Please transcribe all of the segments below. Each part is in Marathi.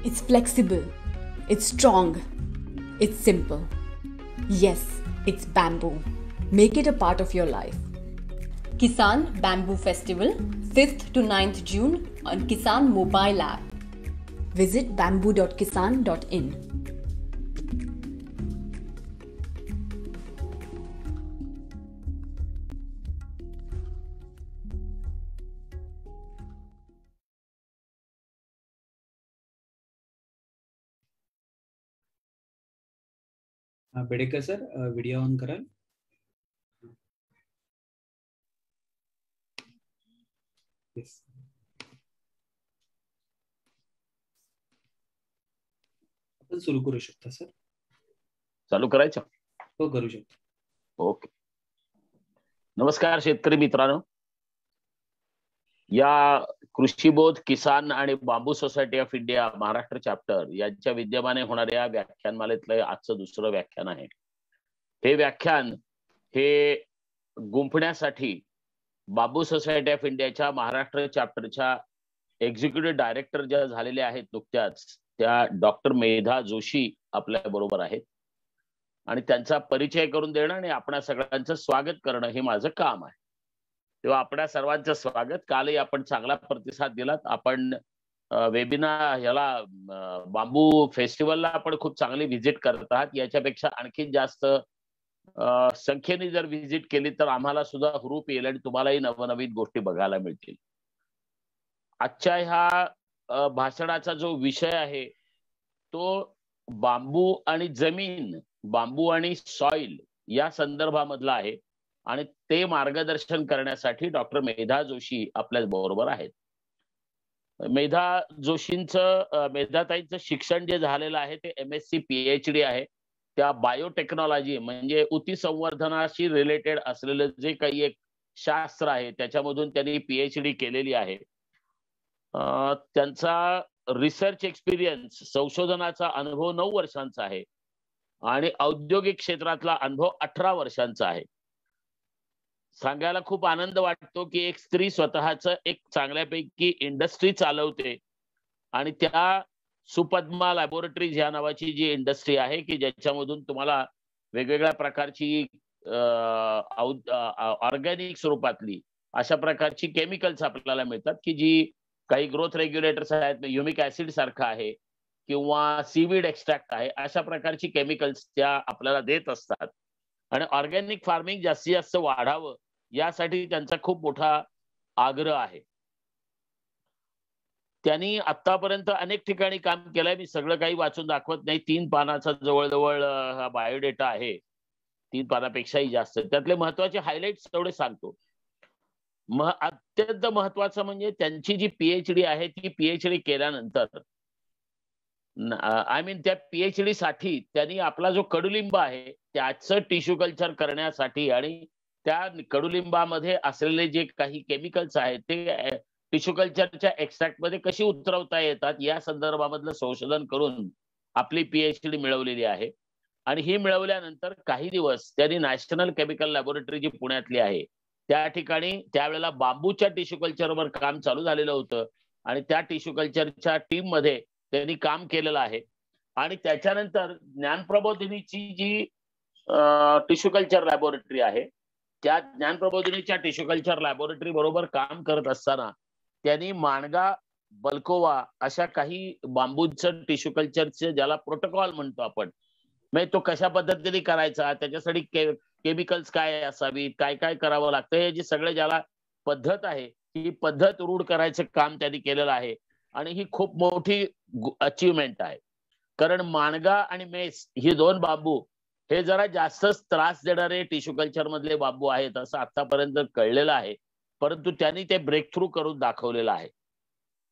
It's flexible, it's strong, it's simple. Yes, it's bamboo. Make it a part of your life. Kisan Bamboo Festival, 5th to 9th June on Kisan Mobile app. Visit bamboo.kisan.in. Bedekar sir, video on कराल. आपण सुरू करू शकता सर. चालू करायचं? हो, करू शकतो. ओके. नमस्कार शेतकरी मित्रांनो. या कृषीबोध किसान आणि bamboo society of India Maharashtra chapter यांच्या विद्यमाने होणाऱ्या व्याख्यानमालेतलं आजचं दुसरं व्याख्यान आहे. हे व्याख्यान हे गुंफण्यासाठी बांबू सोसायटी ऑफ इंडियाच्या महाराष्ट्र चॅप्टरच्या एक्झिक्युटिव्ह डायरेक्टर ज्या झालेल्या आहेत नुकत्याच, त्या डॉक्टर मेधा जोशी आपल्या बरोबर आहेत आणि त्यांचा परिचय करून देणं आणि आपणा सगळ्यांचं स्वागत करणं हे माझं काम आहे. तेव्हा आपणा सर्वांचं स्वागत. कालही आपण चांगला प्रतिसाद दिलात. आपण वेबिनार ह्याला बांबू फेस्टिवलला आपण खूप चांगली व्हिजिट करत आहात. याच्यापेक्षा आणखी जास्त संख्येने जर व्हिजिट केली तर आम्हाला सुद्धा हुरूप येईल आणि तुम्हालाही नवनवीन गोष्टी बघायला मिळतील. आजच्या ह्या भाषणाचा जो विषय आहे तो बांबू आणि जमीन, बांबू आणि सॉइल या संदर्भामधला आहे आणि ते मार्गदर्शन करण्यासाठी डॉक्टर मेधा जोशी आपल्या बरोबर आहेत. मेधाताईंचं शिक्षण जे झालेलं आहे ते MSc PhD आहे. त्या बायोटेक्नॉलॉजी म्हणजे ऊती संवर्धनाशी रिलेटेड असलेलं जे काही एक शास्त्र आहे त्याच्यामधून त्यांनी PhD केलेली आहे. त्यांचा रिसर्च एक्सपिरियन्स, संशोधनाचा अनुभव 9 वर्षांचा आहे आणि औद्योगिक क्षेत्रातला अनुभव 18 वर्षांचा आहे. सांगायला खूप आनंद वाटतो की एक स्त्री स्वतःचं एक चांगल्यापैकी इंडस्ट्री चालवते आणि त्या सुपद्मा लॅबोरेटरीज ह्या नावाची जी इंडस्ट्री आहे की ज्याच्यामधून तुम्हाला वेगवेगळ्या प्रकारची ऑर्गॅनिक स्वरूपातली अशा प्रकारची केमिकल्स आपल्याला मिळतात की जी काही ग्रोथ रेग्युलेटर्स आहेत, ह्युमिक ऍसिड सारखं आहे किंवा सीवीड एक्स्ट्रॅक्ट आहे, अशा प्रकारची केमिकल्स त्या आपल्याला देत असतात. आणि ऑर्गॅनिक फार्मिंग जास्तीत जास्त वाढावं यासाठी त्यांचा खूप मोठा आग्रह आहे. त्यांनी आतापर्यंत अनेक ठिकाणी काम केलंय. मी सगळं काही वाचून दाखवत नाही. 3 पानाचा जवळजवळ हा बायोडेटा आहे, 3 पानापेक्षाही जास्त. त्यातले महत्वाचे हायलाइट्स तेवढे सांगतो. अत्यंत महत्वाचं म्हणजे त्यांची जी PhD आहे ती PhD केल्यानंतर त्या PhD साठी त्यांनी आपला जो कडुलिंब आहे त्याचं टिश्यू कल्चर करण्यासाठी आणि त्या कडुलिंबामध्ये असलेले जे काही केमिकल्स आहेत ते टिश्यू कल्चरच्या एक्स्ट्रॅक्ट मध्ये कशी उतरवता येतात या संदर्भामधलं संशोधन करून आपली PhD मिळवलेली आहे. आणि ही मिळवल्यानंतर काही दिवस त्यांनी नॅशनल केमिकल लॅबोरेटरी जी पुण्यातली आहे त्या ठिकाणी त्यावेळेला बांबूच्या टिश्यू कल्चरवर काम चालू झालेलं होतं आणि त्या टिश्यू कल्चरच्या टीम मध्ये त्यांनी काम केलेलं आहे. आणि त्याच्यानंतर ज्ञानप्रबोधिनीची जी टिश्यू कल्चर लॅबोरेटरी आहे त्या ज्ञानप्रबोधिनीच्या टिश्यू कल्चर लॅबोरेटरी बरोबर काम करत असताना त्यांनी माणगा, बल्कोवा अशा काही बांबूचं टिश्यू कल्चरचे ज्याला प्रोटोकॉल म्हणतो आपण, म्हणजे तो कशा पद्धतीने करायचा, त्याच्यासाठी केमिकल्स काय असावीत, काय काय करावं लागतं, हे जे सगळे ज्याला पद्धत आहे ही पद्धत रूढ करायचं काम त्यांनी केलेलं आहे. आणि ही खूप मोठी अचीवमेंट आहे. कारण माणगा आणि मेस ही 2 बांबू हे जरा जास्तच त्रास देणारे टिश्यू कल्चर मधले बांबू आहेत असं आतापर्यंत कळलेलं आहे. परंतु त्यांनी ते ब्रेक थ्रू करून दाखवलेलं आहे.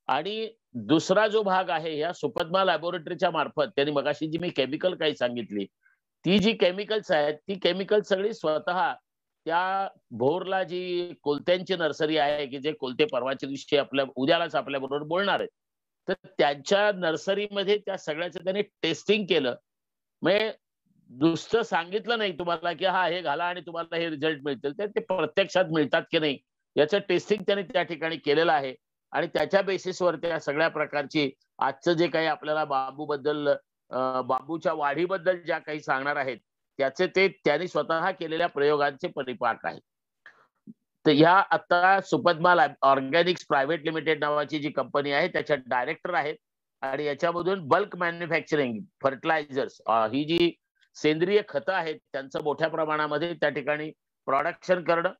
आणि दुसरा जो भाग आहे ह्या सुपद्मा लॅबोरेटरीच्या मार्फत त्यांनी मगाशी जी मी केमिकल काही सांगितली ती जी केमिकल्स आहेत ती केमिकल सगळी स्वतः त्या भोरला जी कोलत्यांची नर्सरी आहे की जे कोलते परवाच्या दिवशी उद्यालाच आपल्या बरोबर बोलणार आहेत, तर त्यांच्या नर्सरीमध्ये त्या सगळ्याचं त्यांनी टेस्टिंग केलं. म्हणजे नुसतं सांगितलं नाही तुम्हाला की हा हे घाला आणि तुम्हाला हे रिझल्ट मिळतील, ते प्रत्यक्षात मिळतात की नाही याचं टेस्टिंग त्यांनी त्या ठिकाणी केलेलं आहे. आणि त्याच्या बेसिसवर त्या सगळ्या प्रकारची आजचं जे काही आपल्याला बांबूच्या वाढीबद्दल ज्या काही सांगणार आहेत त्याचे ते त्यांनी स्वतः केलेल्या प्रयोगांचे परिपाक आहेत. तर ह्या आता सुपद्मा ऑर्गॅनिक्स प्रायव्हेट लिमिटेड नावाची जी कंपनी आहे त्याच्या डायरेक्टर आहेत आणि याच्यामधून बल्क मॅन्युफॅक्चरिंग फर्टिलायझर्स ही जी सेंद्रिय खतं आहेत त्यांचं मोठ्या प्रमाणामध्ये त्या ठिकाणी प्रोडक्शन करणं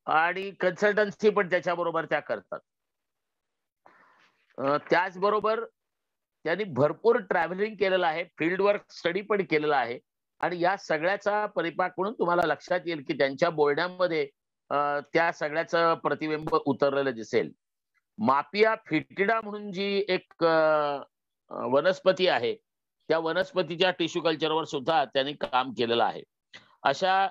आणि कन्सल्टन्सी पण त्याच्याबरोबर त्या करतात. त्याचबरोबर त्यांनी भरपूर ट्रॅव्हलिंग केलेलं आहे, फील्ड वर्क स्टडी पण केलेला आहे आणि या सगळ्याचा परिपाक म्हणून तुम्हाला लक्षात येईल की त्यांच्या बोलण्यामध्ये त्या सगळ्याचं प्रतिबिंब उतरलेलं दिसेल. मापिया फिटिडा म्हणून जी एक वनस्पती आहे त्या वनस्पतीच्या टिश्यू कल्चरवर सुद्धा त्यांनी काम केलेलं आहे. अशा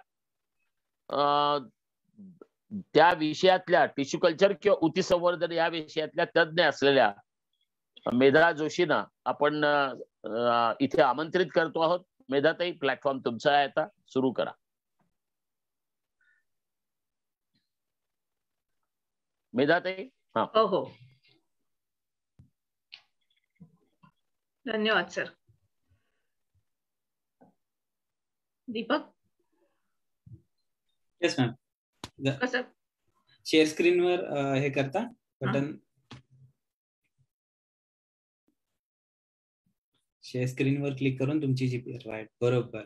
त्या विषयातल्या टिश्यू कल्चर किंवा ऊती संवर्धन या विषयातल्या तज्ज्ञ असलेल्या मेधा जोशींना आपण इथे आमंत्रित करतो आहोत. मेधाताई, प्लॅटफॉर्म तुमचा आहे, आता सुरू करा. मेधाताई. हो हो, धन्यवाद सर. दीपक. Yes ma'am. कसं शेअर स्क्रीनवर हे करता बटन. शेअर स्क्रीनवर क्लिक करून तुमची जी राईट बरोबर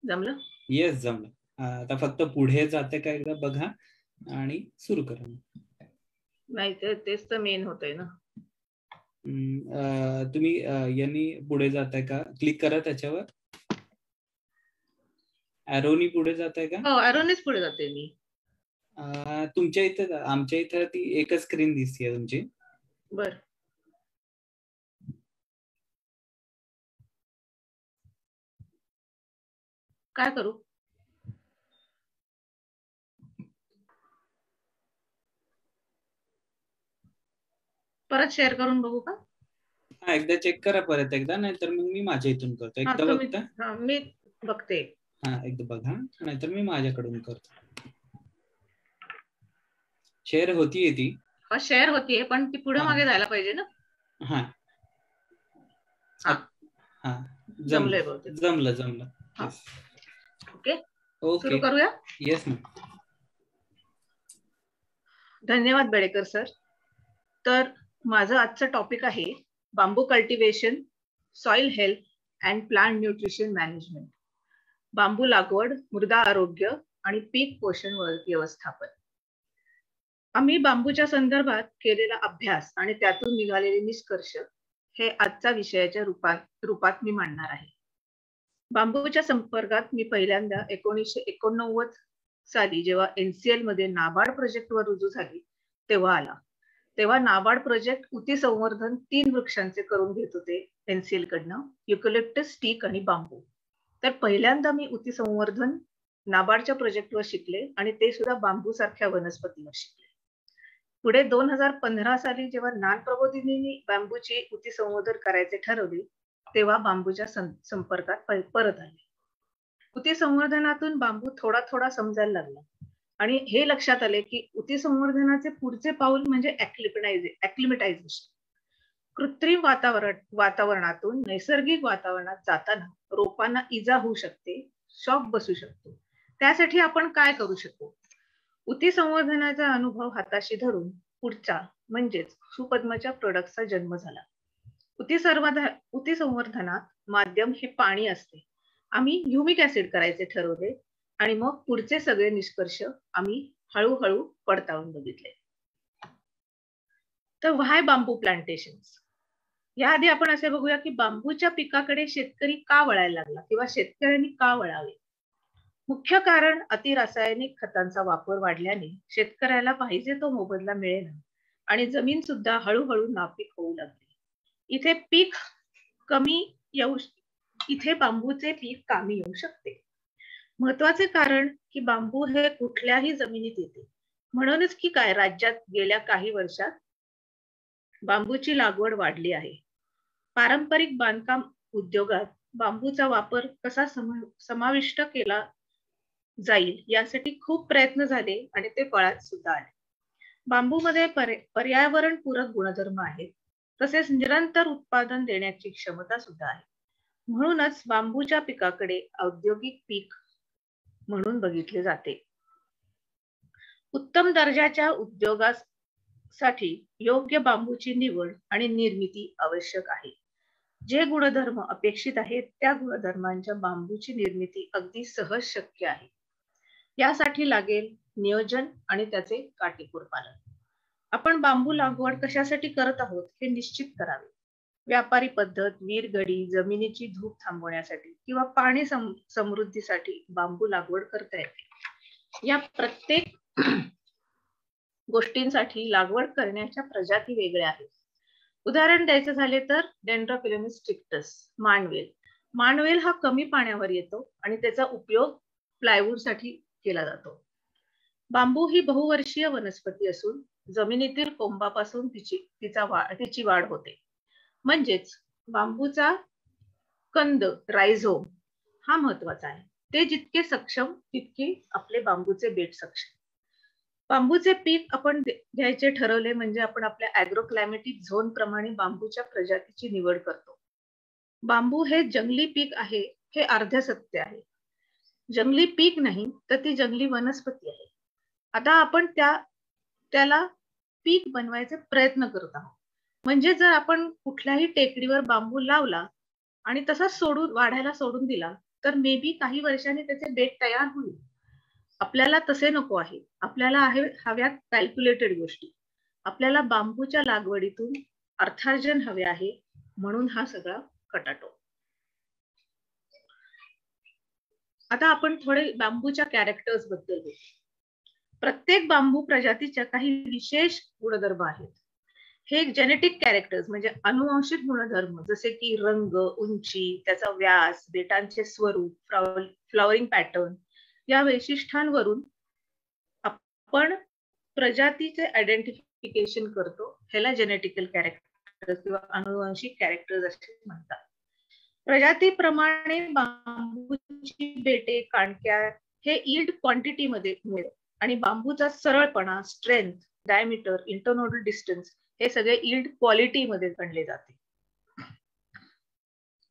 जमलं? येस जमलं. आता फक्त पुढे जाते का एकदा बघा आणि सुरू करा. नाही तेच तर मेन होतंय ना. तुम्ही यांनी पुढे जाताय का? क्लिक करा त्याच्यावर. ॲरोनी पुढे जाताय का? हो, ॲरोनीच पुढे जाते मी. तुमच्या इथे आमच्या इथे ती एकच स्क्रीन दिसते तुमची. बर, काय करू? परत शेअर करून बघू का? हा, एकदा चेक करा परत एकदा, नाहीतर मग मी माझ्या इथून करतो. एकदा बघता? मी बघते. हा, एकदा बघा, नाहीतर मी माझ्याकडून करतो. शेअर होतीये ती. हा, शेअर होतीये, पण ती पुढे मागे जायला पाहिजे ना. हा हा, जमलं. ओके, ओके, सुरू करूया. Yes ma'am. धन्यवाद बेडेकर सर. तर माझं आजचं टॉपिक आहे bamboo cultivation, soil health and plant nutrition management. बांबू लागवड, मृदा आरोग्य आणि पीक पोषण व्यवस्थापन. आम्ही बांबूच्या संदर्भात केलेला अभ्यास आणि त्यातून निघालेले निष्कर्ष हे आजच्या विषयाच्या रूपात मी मांडणार आहे. बांबूच्या संपर्कात मी पहिल्यांदा 1989 साली जेव्हा NCL मध्ये नाबार्ड प्रोजेक्टवर रुजू झाली तेव्हा नाबार्ड प्रोजेक्ट ऊती संवर्धन 3 वृक्षांचे करून घेत होते NCL कडनं, युकॅलिप्टस, टीक आणि बांबू. तर पहिल्यांदा मी ऊती संवर्धन नाबार्डच्या प्रोजेक्टवर शिकले आणि ते सुद्धा बांबू सारख्या वनस्पतीवर शिकले. पुढे 2015 साली जेव्हा ज्ञान प्रबोधिनींनी बांबूची ऊती संवर्धन करायचे ठरवले तेव्हा बांबूच्या संपर्कात परत आले. ऊती संवर्धनातून बांबू थोडा थोडा समजायला लागला आणि हे लक्षात आले की ऊती संवर्धनाचे पुढचे पाऊल म्हणजे ॲक्लिमेटायझेशन. कृत्रिम वातावरणातून नैसर्गिक वातावरणात जाताना रोपांना इजा होऊ शकते, शॉक बसू शकतो. त्यासाठी आपण काय करू शकतो? ऊती संवर्धनाचा अनुभव हाताशी धरून पुढच्या म्हणजेच सुपद्माच्या प्रोडक्टचा जन्म झाला. ऊती संवर्धनात माध्यम हे पाणी असते. आम्ही ह्युमिक ऍसिड करायचे ठरवले आणि मग पुढचे सगळे निष्कर्ष आम्ही हळूहळू पडताळून बघितले. तर व्हाय बांबू प्लांटेशन्स. याआधी आपण असे बघूया की बांबूच्या पिकाकडे शेतकरी का वळायला लागला किंवा शेतकऱ्यांनी का वळावे. मुख्य कारण अतिरासायनिक खतांचा वापर वाढल्याने शेतकऱ्याला पाहिजे तो मोबदला मिळेना आणि जमीन सुद्धा हळूहळू नापीक होऊ लागली. इथे बांबूचे पीक कामी येऊ शकते. महत्वाचे कारण की बांबू हे कुठल्याही जमिनीत येते. म्हणूनच की काय राज्यात गेल्या काही वर्षात बांबूची लागवड वाढली आहे. पारंपरिक बांधकाम उद्योगात बांबूचा वापर कसा समाविष्ट केला जाईल यासाठी खूप प्रयत्न झाले आणि ते फळात सुद्धा आले. बांबूमध्ये पर्यावरणपूरक गुणधर्म आहेत, तसेच निरंतर उत्पादन देण्याची क्षमता सुद्धा आहे. म्हणूनच बांबूच्या पिकाकडे औद्योगिक पीक म्हणून बघितले जाते. उत्तम दर्जाच्या उद्योगासाठी योग्य बांबूची निवड आणि निर्मिती आवश्यक आहे. जे गुणधर्म अपेक्षित आहेत त्या गुणधर्मांच्या बांबूची निर्मिती अगदी सहज शक्य आहे. यासाठी लागेल नियोजन आणि त्याचे काटेकोर पालन. आपण बांबू लागवड कशासाठी करत आहोत हे निश्चित करावे. व्यापारी पद्धत, विरगडी, जमिनीची धूप थांबवण्यासाठी किंवा पाणी समृद्धीसाठी बांबू लागवड करता येते. या प्रत्येक गोष्टींसाठी लागवड करण्याच्या प्रजाती वेगळ्या आहेत. उदाहरण द्यायचं झाले तर डेंड्रोफिलॅमिस स्ट्रिक्टस, मानवेल. मानवेल हा कमी पाण्यावर येतो आणि त्याचा उपयोग प्लायवूड साठी केला जातो. बांबू ही बहुवर्षीय वनस्पती असून जमिनीतील कोंबापासून तिची वाढ होते. म्हणजेच बांबूचा कंद, रायझोम हा महत्वाचा आहे. ते जितके सक्षम तितके आपले बांबूचे बेट सक्षम. बांबूचे पीक आपण घ्यायचे ठरवले म्हणजे आपण आपल्या ॲग्रोक्लायमॅटिक झोन प्रमाणे बांबूच्या प्रजातीची निवड करतो. बांबू हे जंगली पीक आहे हे अर्ध सत्य आहे. जंगली पीक नाही तर ती जंगली वनस्पती आहे. आता आपण त्याला पीक बनवायचे प्रयत्न करत आहोत. म्हणजे जर आपण कुठल्याही टेकडीवर बांबू लावला आणि तसा वाढायला सोडून दिला तर मे बी काही वर्षांनी त्याचे बेट तयार होईल. आपल्याला तसे नको आहे. आपल्याला हव्यात कॅल्क्युलेटेड गोष्टी. आपल्याला बांबूच्या लागवडीतून अर्थार्जन हवे आहे, म्हणून हा सगळा कटाटो. आता आपण थोडे बांबूच्या कॅरेक्टर्स बद्दल बोलू. प्रत्येक बांबू प्रजातीच्या काही विशेष गुणधर्म आहेत. हे जेनेटिक कॅरेक्टर्स म्हणजे अनुवांशिक गुणधर्म जसे की रंग, उंची, त्याचा व्यास, बेटांचे स्वरूप, फ्लॉवरिंग पॅटर्न या वैशिष्ट्यांवरून आपण प्रजातीचे आयडेंटिफिकेशन करतो. ह्याला जेनेटिकल कॅरेक्टर्स किंवा अनुवांशिक कॅरेक्टर्स असे म्हणतात. प्रजातीप्रमाणे बांबूची बेटे, कांडक्या हे यील्ड क्वांटिटी मध्ये मिळेल आणि बांबूचा सरळपणा, स्ट्रेंथ, डायमीटर, इंटरनोडल डिस्टन्स हे सगळे यील्ड क्वालिटी मध्ये गणले जाते.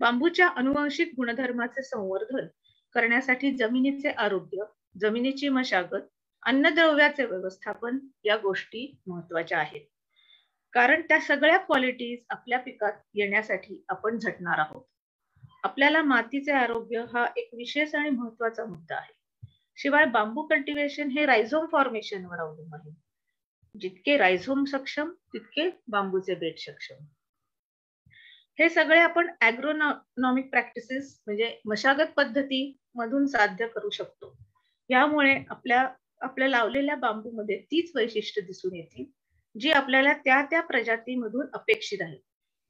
बांबूच्या अनुवांशिक गुणधर्माचे संवर्धन करण्यासाठी जमिनीचे आरोग्य, जमिनीची मशागत, अन्नद्रव्याचे व्यवस्थापन या गोष्टी महत्वाच्या आहेत. कारण त्या सगळ्या क्वालिटीज आपल्या पिकात येण्यासाठी आपण झटणार आहोत. आपल्याला मातीचे आरोग्य हा एक विशेष आणि महत्वाचा मुद्दा आहे. शिवाय बांबू कल्टिवेशन हे रायझोम फॉर्मेशनवर अवलंबून आहे. जितके रायझोम सक्षम तितके बांबूचे बेट सक्षम. हे सगळे आपण ॲग्रोनॉमिक प्रॅक्टिसेस म्हणजे मशागत पद्धती मधून साध्य करू शकतो. यामुळे आपल्या लावलेल्या बांबूमध्ये तीच वैशिष्ट्य दिसून येतील जी आपल्याला त्या प्रजातीमधून अपेक्षित आहे.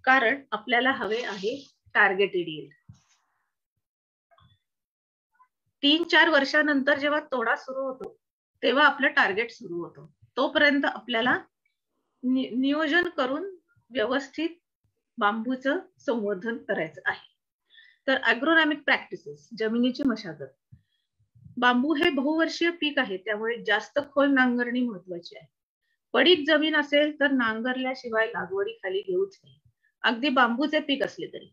कारण आपल्याला हवे आहे टार्गेटेड यील्ड. 3-4 वर्षानंतर जेव्हा तोडा सुरू होतो तेव्हा आपलं टार्गेट सुरू होतो. तोपर्यंत आपल्याला नियोजन करून व्यवस्थित बांबूचं संवर्धन करायचं आहे. तर ॲग्रोनॉमिक प्रॅक्टिसेस, जमिनीची मशागत. बांबू हे बहुवर्षीय पीक आहे त्यामुळे जास्त खोल नांगरणी महत्वाची आहे. पडीक जमीन असेल तर नांगरल्याशिवाय लागवडी खाली घेऊच नये, अगदी बांबूचे पीक असले तरी.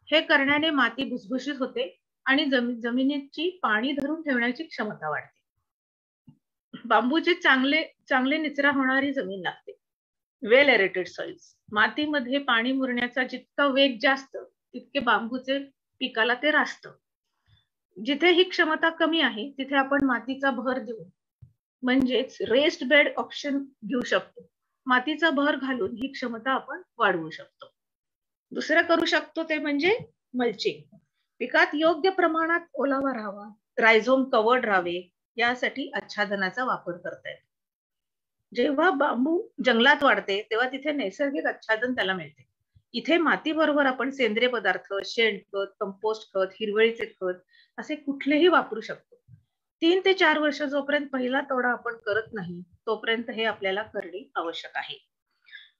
हे करण्याने माती भुसभुशीत होते आणि जमिनीची पाणी धरून ठेवण्याची क्षमता वाढते. बांबूची चांगले निचरा होणारी जमीन लागते. वेल एरेटेड सॉइल्स. मातीमध्ये पाणी मुरण्याचा जितका वेग जास्त तितके बांबूचे पिकाला ते रास्त. जिथे ही क्षमता कमी आहे तिथे आपण मातीचा भर देऊ म्हणजेच रेस्ड बेड ऑप्शन घेऊ शकतो. मातीचा भर घालून ही क्षमता आपण वाढवू शकतो. दुसरं करू शकतो ते म्हणजे मल्चिंग. पिकात योग्य प्रमाणात ओलावा राहावा, रायझोम कवर्ड राहावे यासाठी आच्छादनाचा वापर करता येतो. जेव्हा बांबू जंगलात वाढते तेव्हा तिथे नैसर्गिक आच्छादन त्याला मिळते. इथे माती बरोबर आपण सेंद्रिय पदार्थ, शेणखत, कंपोस्ट खत, हिरवळीचे खत असे कुठलेही वापरू शकतो. 3 ते 4 वर्ष जोपर्यंत पहिला तोडा आपण करत नाही तोपर्यंत हे आपल्याला करणे आवश्यक आहे.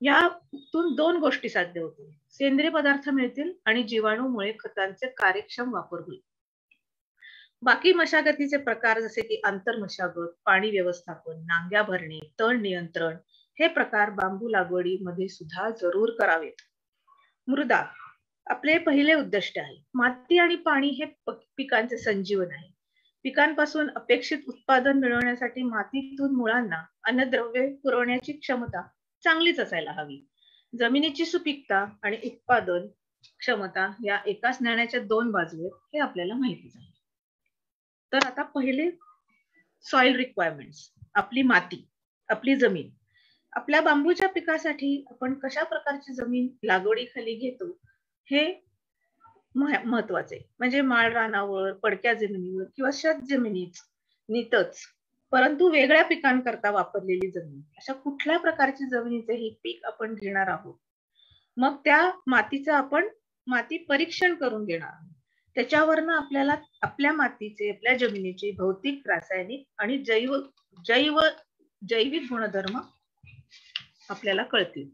यातून 2 गोष्टी साध्य होतील. सेंद्रिय पदार्थ मिळतील आणि जीवाणूमुळे खतांचे कार्यक्षम वापर होईल. बाकी मशागतीचे प्रकार जसे की आंतर मशागत, पाणी व्यवस्थापन, नांग्या भरणे, तण नियंत्रण हे प्रकार बांबू लागवडीमध्ये सुद्धा जरूर करावेत. मृदा आपले पहिले उद्दिष्ट आहे. माती आणि पाणी हे पिकांचे संजीवन आहे. पिकांपासून अपेक्षित उत्पादन मिळवण्यासाठी मातीतून मुळांना अन्नद्रव्ये पुरवण्याची क्षमता चांगलीच असायला हवी. जमिनीची सुपीकता आणि उत्पादन क्षमता या एकाच नाण्याच्या दोन बाजू आहेत हे आपल्याला माहितीच आहे. तर आता पहिले सॉइल रिक्वायरमेंट्स, आपली माती, आपली जमीन. आपल्या बांबूच्या पिकासाठी आपण कशा प्रकारची जमीन लागवडीखाली घेतो हे महत्वाचे. म्हणजे माळ रानावर, पडक्या जमिनीवर किंवा शेत जमिनीतच, परंतु वेगळ्या पिकांकरता वापरलेली जमीन, अशा कुठल्या प्रकारची जमिनीचे हे पीक आपण घेणार आहोत. मग त्या मातीचं आपण माती परीक्षण करून घेणार आहोत. त्याच्यावरनं आपल्याला आपल्या मातीचे, आपल्या जमिनीचे भौतिक, रासायनिक आणि जैविक गुणधर्म आपल्याला कळतील.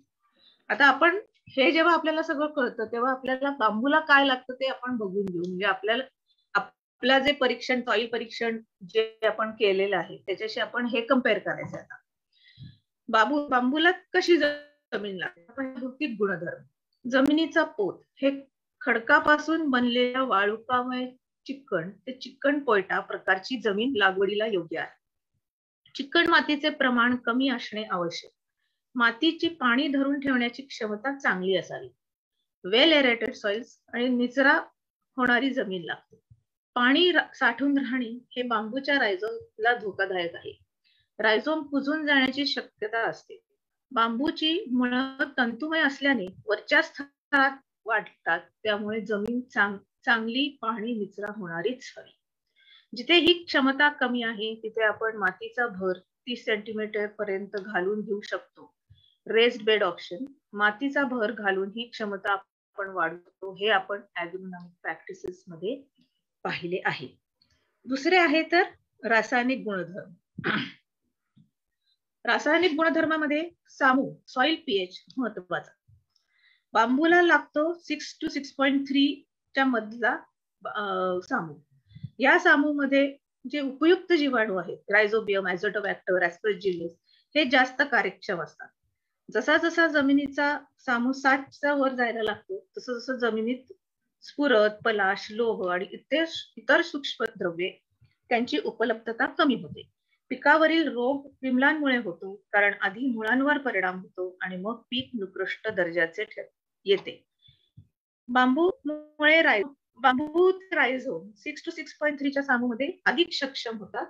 आता आपण हे जेव्हा आपल्याला सगळं कळतं तेव्हा आपल्याला बांबूला काय लागतं ते आपण बघून घेऊ. म्हणजे आपला जे परीक्षण, सॉइल परीक्षण जे आपण केलेलं आहे त्याच्याशी आपण हे कम्पेअर करायचं. आता बांबूला कशी जमीन लागते. भौतिक गुणधर्म, जमिनीचा पोत हे खडकापासून बनलेल्या वाळुकामय चिकण ते चिकण पोयटा प्रकारची जमीन लागवडीला योग्य आहे. चिकण मातीचे प्रमाण कमी असणे आवश्यक. मातीची पाणी धरून ठेवण्याची क्षमता चांगली असावी. वेल एरेटेड सॉइल्स आणि निचरा होणारी जमीन लागते. पाणी साठून राहणे हे बांबूच्या रायझोमला धोकादायक आहे. रायझोम कुजून जाण्याची शक्यता असते. बांबूची मुळं तंतुमय असल्याने वरच्या स्तरात वाढतात, त्यामुळे जमीन चांगली पाणी निचरा होणारीच हवी. जिथे ही क्षमता कमी आहे तिथे आपण मातीचा भर 30 सेंटीमीटर पर्यंत घालून घेऊ शकतो. रेस्ड बेड ऑप्शन, मातीचा भर घालून ही क्षमता आपण वाढवतो. हे आपण ॲग्रोनॉमिक प्रॅक्टिसेस मध्ये पाहिले आहे. दुसरे आहे तर रासायनिक गुणधर्म. रासायनिक गुणधर्मामध्ये सामू, सॉइल पीएच महत्वाचा. बांबूला लागतो 6 to 6.3 च्या मधला सामू. या सामूमध्ये जे उपयुक्त जीवाणू आहेत, रायझोबियम, ॲझोटोबॅक्टर, ॲस्परजिलस, हे जास्त कार्यक्षम असतात. जसा जसा जमिनीचा सामू 7च्या वर जायला लागतो तसं जसं जमिनीत स्फुरद, पलाश, लोह आणि इतर सूक्ष्म द्रव्ये त्यांची उपलब्धता कमी होते. पिकावरील रोग विमलांमुळे होतो, कारण आधी मुळांवर परिणाम होतो आणि मग पीक निकृष्ट दर्जाचे येते. बांबू रायझोम 6 to 6.3 च्या सामूमध्ये अधिक सक्षम होतात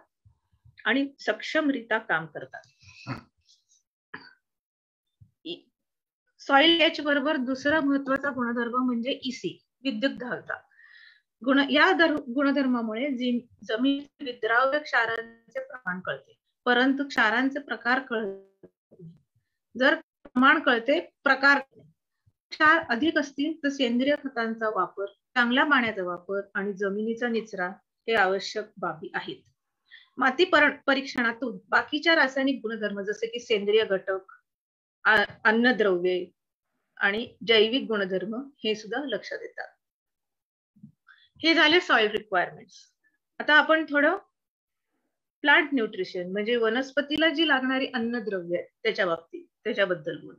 आणि सक्षमरित्या काम करतात. सॉइल एच बरोबर दुसरा महत्वाचा गुणधर्म म्हणजे इसी, विद्युतधारता. या गुणधर्मामुळे जमीन विद्राव्य क्षारांचे प्रमाण कळते, परंतु क्षारांचे प्रकार कळत नाही. जर प्रमाण कळते, प्रकार क्षार अधिक असतील तर सेंद्रिय खतांचा वापर, चांगल्या पाण्याचा वापर आणि जमिनीचा निचरा हे आवश्यक बाबी आहेत. माती परीक्षणातून बाकीच्या रासायनिक गुणधर्म जसे की सेंद्रिय घटक, अन्नद्रव्ये आणि जैविक गुणधर्म हे सुद्धा लक्षात येतात. हे झाले सॉइल रिक्वायरमेंट्स. आता आपण थोडं प्लांट न्यूट्रिशन म्हणजे वनस्पतीला जी लागणारी अन्नद्रव्ये त्याच्याबद्दल बोलू.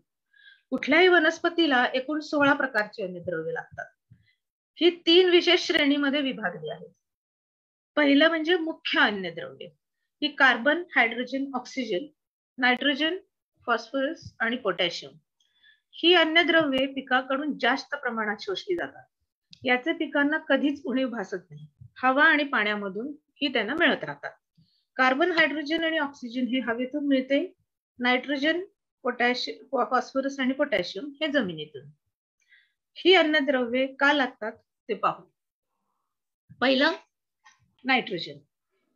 कुठल्याही वनस्पतीला एकूण 16 प्रकारची अन्नद्रव्ये लागतात. ही 3 विशेष श्रेणीमध्ये विभागली आहेत. पहिलं म्हणजे मुख्य अन्नद्रव्ये. ही carbon, hydrogen, oxygen, nitrogen, phosphorus आणि पोटॅशियम. ही अन्नद्रव्ये पिकाकडून जास्त प्रमाणात शोषली जातात. याचे पिकांना कधीच उणीव भासत नाही. हवा आणि पाण्यामधून ही त्यांना मिळत राहतात. कार्बन, हायड्रोजन आणि ऑक्सिजन हे हवेतून मिळते. नायट्रोजन, फॉस्फरस आणि पोटॅशियम हे जमिनीतून. ही अन्नद्रव्ये का लागतात ते पाहू. पहिलं नायट्रोजन.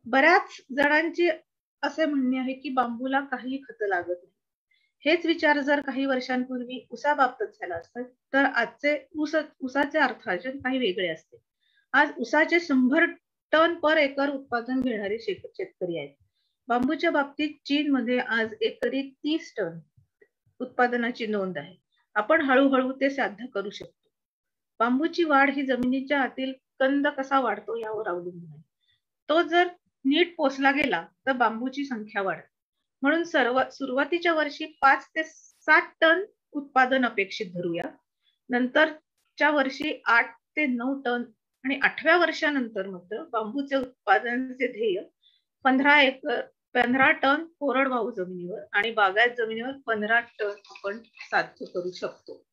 बऱ्याच जणांची असे म्हणणे आहे की बांबूला काही खतं लागत नाही. हेच विचार जर काही वर्षांपूर्वी ऊसाबाबत झाला असता तर आजचे ऊसाचे अर्थार्जन काही वेगळे असते. आज ऊसाचे 100 टन पर एकर उत्पादन घेणारे शेतकरी आहेत. बांबूच्या बाबतीत चीनमध्ये आज एकरी 30 टन उत्पादनाची नोंद आहे. आपण हळूहळू ते साध्य करू शकतो. बांबूची वाढ ही जमिनीच्या आतील कंद कसा वाढतो यावर अवलंबून आहे. तो जर नीट पोसला गेला तर बांबूची संख्या वाढते. म्हणून सुरुवातीच्या वर्षी 5 ते 7 टन उत्पादन अपेक्षित धरूया. नंतरच्या वर्षी 8 ते 9 टन आणि 8व्या वर्षानंतर मात्र बांबूचे उत्पादनाचे ध्येय 15 टन कोरडवाहू जमिनीवर आणि बागायत जमिनीवर 15 टन आपण साध्य करू शकतो.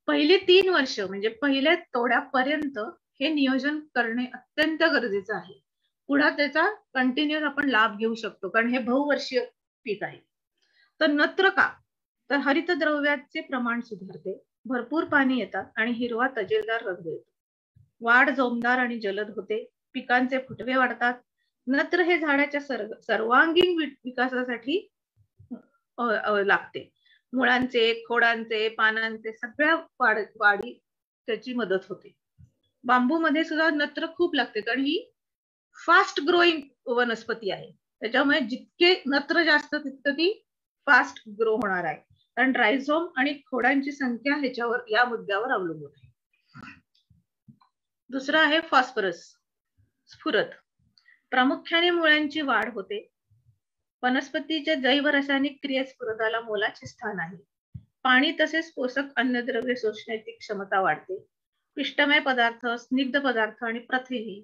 पहिली 3 वर्ष म्हणजे पहिल्या तोड्यापर्यंत हे नियोजन करणे अत्यंत गरजेचं आहे. पुढे त्याचा कंटिन्युअस आपण लाभ घेऊ शकतो, कारण हे बहुवर्षीय पीक आहे. तर नत्र का? तर हरितद्रव्याचे प्रमाण सुधारते, भरपूर पाणी येतात आणि हिरवा तजेलदार रंग येतो. वाढ जोमदार आणि जलद होते, पिकांचे फुटवे वाढतात. नत्र हे झाडाच्या सर्वांगीण विकासासाठी लागते. मुळांचे, खोडांचे, पानांचे सगळ्या वाढी त्याची मदत होते. बांबूमध्ये सुद्धा नत्र खूप लागते, कारण ही फास्ट ग्रोईंग वनस्पती आहे. त्याच्यामुळे जितके नत्र जास्त तितकं ती फास्ट ग्रो होणार आहे, कारण रायझोम आणि खोडांची संख्या ह्याच्यावर या मुद्द्यावर अवलंबून आहे. दुसरा आहे फॉस्फरस, स्फुरद. प्रामुख्याने मुळांची वाढ होते. वनस्पतीच्या जैव रासायनिक क्रियेत स्फुरदाला मोलाचे स्थान आहे. पाणी तसेच पोषक अन्नद्रव्ये शोषण्याची क्षमता वाढते. पिष्टमय पदार्थ, स्निग्ध पदार्थ आणि प्रथिने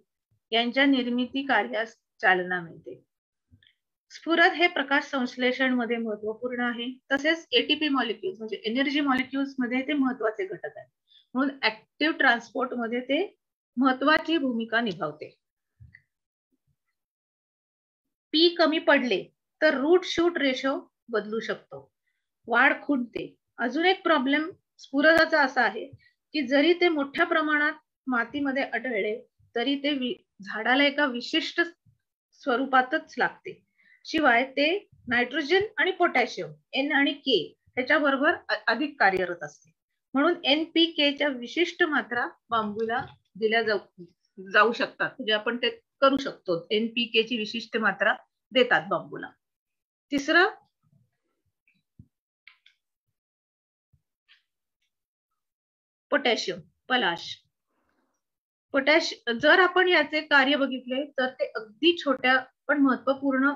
यांच्या निर्मिती कार्यास चालना मिळते. स्फुरद हे प्रकाश संश्लेषण मध्ये महत्वपूर्ण आहे. तसेच एटीपी मॉलिक्युल्स म्हणजे एनर्जी मॉलिक्युल्स मध्ये ते महत्वाचे घटक आहे. म्हणून ऍक्टिव्ह ट्रान्सपोर्ट मध्ये ते महत्वाची भूमिका निभावते. पी कमी पडले तर रूट शूट रेशो बदलू शकतो, वाढ खुंटते. अजून एक प्रॉब्लेम स्फुरदाचा असा आहे की जरी ते मोठ्या प्रमाणात मातीमध्ये आढळले तरी ते झाडाला एका विशिष्ट स्वरूपातच लागते. शिवाय ते नायट्रोजन आणि पोटॅशियम एन आणि के ह्याच्याबरोबर अधिक कार्यरत असते. म्हणून NPK च्या विशिष्ट मात्रा बांबूला दिल्या जाऊ शकतात. म्हणजे आपण ते करू शकतो. NPK ची विशिष्ट मात्रा देतात बांबूला. तिसरं पोटॅशियम, पलाश. जर आपण याचे कार्य बघितले तर ते अगदी छोट्या पण महत्वपूर्ण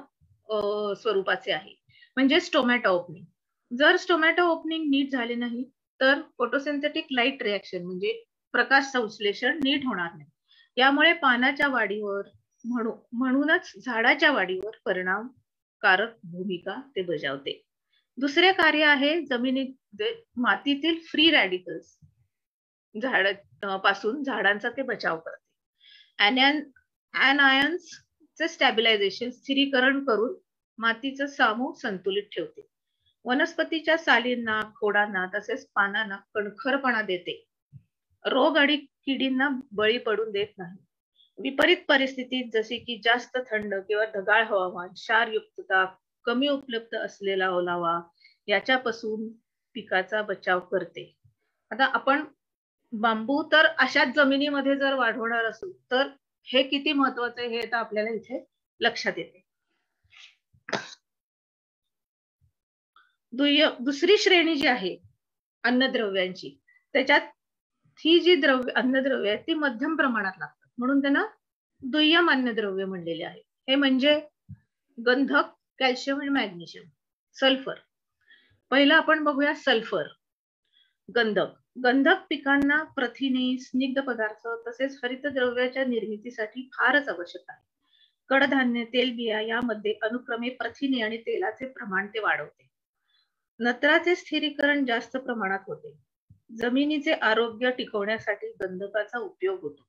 स्वरूपाचे आहे. म्हणजे स्टोमॅटो ओपनिंग. जर स्टोमॅटो ओपनिंग नीट झाले नाही तर फोटोसिंथेटिक लाईट रिएक्शन म्हणजे प्रकाश संश्लेषण नीट होणार नाही. यामुळे पानाच्या वाढीवर म्हणूनच झाडाच्या वाढीवर परिणामकारक भूमिका ते बजावते. दुसरे कार्य आहे जमिनीत मातीतील फ्री रॅडिकल्स पासून झाडांचा ते बचाव करते. ॲनायन्स चे स्टॅबिलायझेशन, स्थिरीकरण करून मातीचं सामू संतुलित ठेवते. वनस्पतीच्या सालींना, खोडांना तसेच पानांना कणखरपणा देते. रोग आणि किडींना बळी पडून देत नाही. विपरीत परिस्थितीत जसे की जास्त थंड किंवा ढगाळ हवामान, क्षारयुक्तता, कमी उपलब्ध असलेला ओलावा याच्यापासून पिकाचा बचाव करते. आता आपण बांबू तर अशाच जमिनीमध्ये जर वाढवणार असू तर हे किती महत्वाचं आहे हे तर आपल्याला इथे लक्षात येते. दुसरी श्रेणी जी आहे अन्नद्रव्यांची, त्याच्यात ही जी अन्नद्रव्य आहेत ती मध्यम प्रमाणात लागतात, म्हणून त्यांना दुय्यम अन्नद्रव्य म्हणलेले आहे. हे म्हणजे गंधक, कॅल्शियम आणि मॅग्नेशियम. सल्फर. पहिलं आपण बघूया सल्फर. गंधक पिकांना प्रथिने, स्निग्ध पदार्थ तसेच हरितद्रव्याच्या निर्मितीसाठी फारच आवश्यक आहे. कडधान्य, तेलबिया यामध्ये अनुक्रमे प्रथिने आणि तेलाचे प्रमाण ते वाढवते. नत्राचे स्थिरीकरण जास्त प्रमाणात होते. जमिनीचे आरोग्य टिकवण्यासाठी गंधकाचा उपयोग होतो.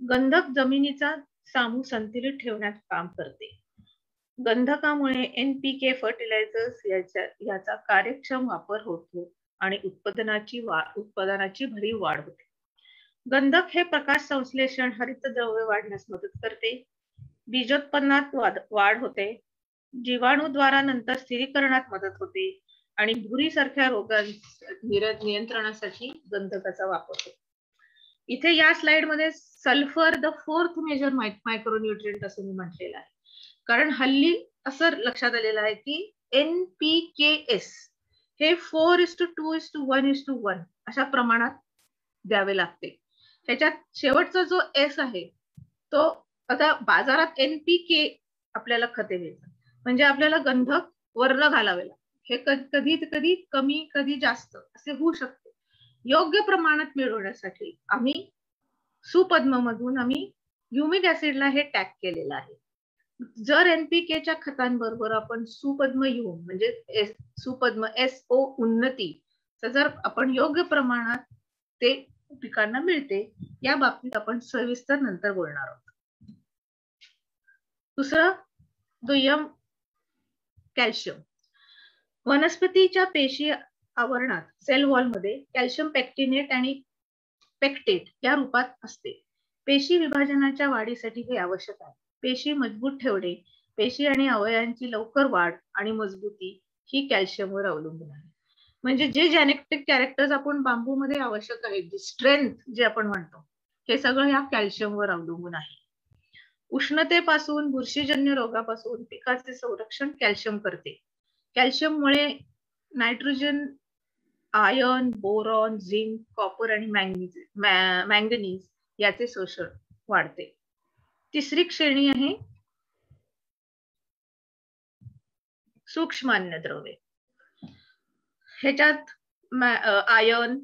गंधक जमिनीचा सामू संतुलित ठेवण्यात काम करते. गंधकामुळे NPK फर्टिलायझर्स याचा कार्यक्षम वापर होतो आणि उत्पादनाची भरीव वाढ होते. गंधक हे प्रकाश संश्लेषण, हरितद्रव्य वाढण्यास मदत करते. बीजोत्पन्नात वाढ होते. जीवाणूद्वारा नंतर स्थिरीकरणात मदत होते आणि भुरीसारख्या रोगांच्या नियंत्रणासाठी गंधकाचा वापर होतो. इथे या स्लाइड मध्ये सल्फर द फोर्थ मेजर मायक्रोन्यूट्रिएंट असं मी म्हटलेलं आहे, कारण हल्ली असं लक्षात आलेलं आहे की NPKS हे 4:2:1:1 अशा प्रमाणात द्यावे लागते. ह्याच्यात शेवटचा जो S आहे तो आता बाजारात NPK आपल्याला खते मिळतात. म्हणजे आपल्याला गंधक वर्ण घालावे लागते. हे कधी कधी कमी कधी जास्त असे होऊ शकते. योग्य प्रमाणात मिळवण्यासाठी आम्ही सुपद्म मधून आम्ही ह्युमिक ऍसिडला हे टॅग केलेलं आहे. जर NPKच्या खतांबरोबर आपण सुपद्म ह्यूम म्हणजे सुपद्म SO उन्नती जर आपण योग्य प्रमाणात ते पिकांना मिळते, या बाबतीत आपण सविस्तर नंतर बोलणार आहोत. दुसरं दुय्यम कॅल्शियम. वनस्पतीच्या पेशी आवरणात सेल वॉलमध्ये कॅल्शियम पेक्टिनेट आणि पेक्टेट या रूपात असते. पेशी विभाजनाच्या वाढीसाठी हे आवश्यक आहे. पेशी मजबूत ठेवणे, पेशी आणि अवयवांची लवकर वाढ आणि मजबूती ही कॅल्शियमवर अवलंबून आहे. म्हणजे जे जेनेटिक कॅरेक्टर्स आपण बांबूमध्ये आवश्यक आहेत, जे स्ट्रेंथ जे आपण म्हणतो, हे सगळं या कॅल्शियमवर अवलंबून आहे. उष्णतेपासून, बुरशीजन्य रोगापासून पिकाचे संरक्षण कॅल्शियम करते. कॅल्शियममुळे nitrogen, iron, boron, zinc, copper आणि मॅंगनीज याचे शोषण वाढते. तिसरी श्रेणी आहे सूक्ष्म अन्नद्रव्ये. ह्याच्यात iron,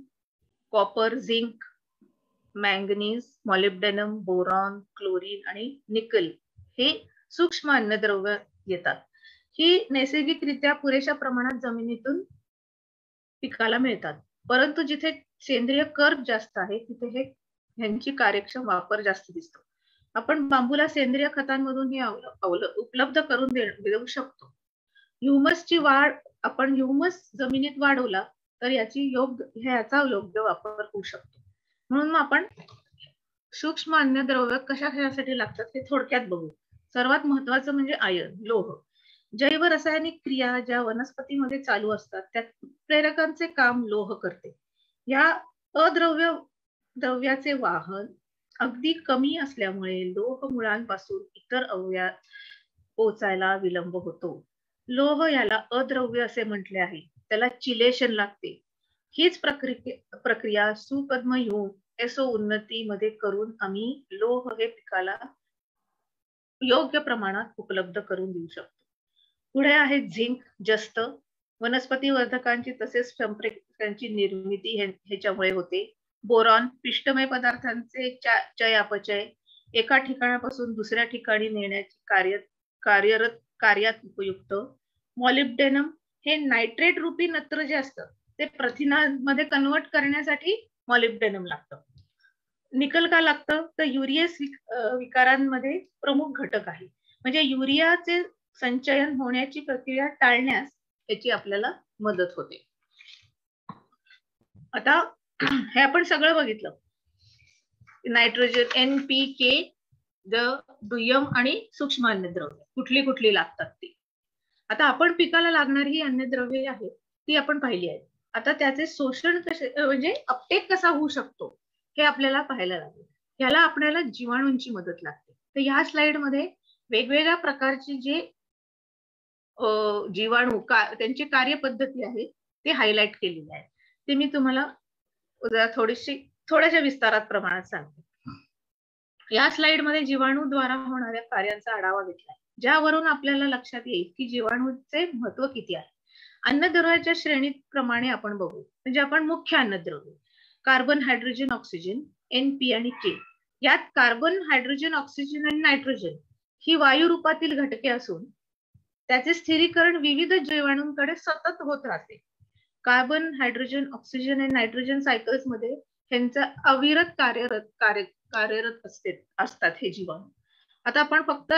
copper, zinc, manganese, molybdenum, boron, chlorine आणि निकल हे सूक्ष्म अन्नद्रव्य येतात. ही नैसर्गिकरित्या पुरेशा प्रमाणात जमिनीतून पिकाला मिळतात. परंतु जिथे सेंद्रिय कर्ब जास्त आहे तिथे ह्यांची कार्यक्षम वापर जास्त दिसतो. आपण बांबूला सेंद्रिय खतांमधून हे उपलब्ध करून देऊ शकतो. ह्युमसची वाढ, आपण ह्युमस जमिनीत वाढवला तर ह्याचा योग्य वापर होऊ शकतो. म्हणून आपण सूक्ष्म अन्नद्रव्य कशासाठी लागतात हे थोडक्यात बघू. सर्वात महत्वाचं म्हणजे आयर्न, लोह. जैव रासायनिक क्रिया ज्या वनस्पतीमध्ये चालू असतात त्यात प्रेरकांचे काम लोह करते. या द्रव्याचे वाहन अगदी कमी असल्यामुळे लोह मुळांपासून इतर अवयवात पोहोचायला विलंब होतो. लोह याला अद्रव्य असे म्हटले आहे. त्याला चिलेशन लागते. हीच प्रक्रिया सुपद्म ह्यूम SO उन्नती मध्ये करून आम्ही लोह हे पिकाला योग्य प्रमाणात उपलब्ध करून देऊ शकतो. पुढे आहे झिंक, जस्त. वनस्पती वर्धकांची तसेच संप्रेरकांची निर्मिती ह्याच्यामुळे होते. बोरॉन, पिष्टमय पदार्थांचे चयापचय, एका ठिकाणापासून दुसऱ्या ठिकाणी नेण्याची कार्यात उपयुक्त. मॉलिब्डेनम हे नायट्रेट रूपी नत्र जे असतं ते प्रथिनांमध्ये कन्वर्ट करण्यासाठी मॉलिब्डेनम लागतं. निकल का लागतं तर युरियस विकारांमध्ये प्रमुख घटक आहे. म्हणजे युरियाचे संचयन होण्याची प्रक्रिया टाळण्यास याची आपल्याला मदत होते. आता हे आपण सगळं बघितलं. नायट्रोजन, NPK, दुय्यम आणि सूक्ष्म अन्नद्रव्य कुठली कुठली लागतात ती. आता आपण पिकाला लागणारी ही अन्नद्रव्ये आहेत ती आपण पाहिली आहेत. आता त्याचे शोषण कसे म्हणजे अपटेक कसा होऊ शकतो हे आपल्याला पाहायला लागेल. याला आपल्याला जीवाणूंची मदत लागते. तर ह्या स्लाइड मध्ये वेगवेगळ्या प्रकारची जे जीवाणू त्यांची कार्यपद्धती आहे ते हायलाइट केलेली आहे. ते मी तुम्हाला थोड्याशा विस्तारात प्रमाणात सांगते. या स्लाइड मध्ये जीवाणूद्वारा होणाऱ्या कार्यांचा आढावा घेतलाय, ज्यावरून आपल्याला लक्षात येईल की जीवाणूचे महत्व किती आहे. अन्नद्रव्याच्या श्रेणीप्रमाणे आपण बघू. म्हणजे आपण मुख्य अन्नद्रव्य कार्बन, हायड्रोजन, ऑक्सिजन, NP आणि K. यात कार्बन, हायड्रोजन, ऑक्सिजन आणि नायट्रोजन ही वायू रूपातील घटके असून त्याचे स्थिरीकरण विविध जीवाणूंकडे सतत होत राहते. कार्बन, हायड्रोजन, ऑक्सिजन आणि नायट्रोजन सायकल्स मध्ये ह्यांचा अविरत कार्यरत असतात हे जीवाणू. आता आपण फक्त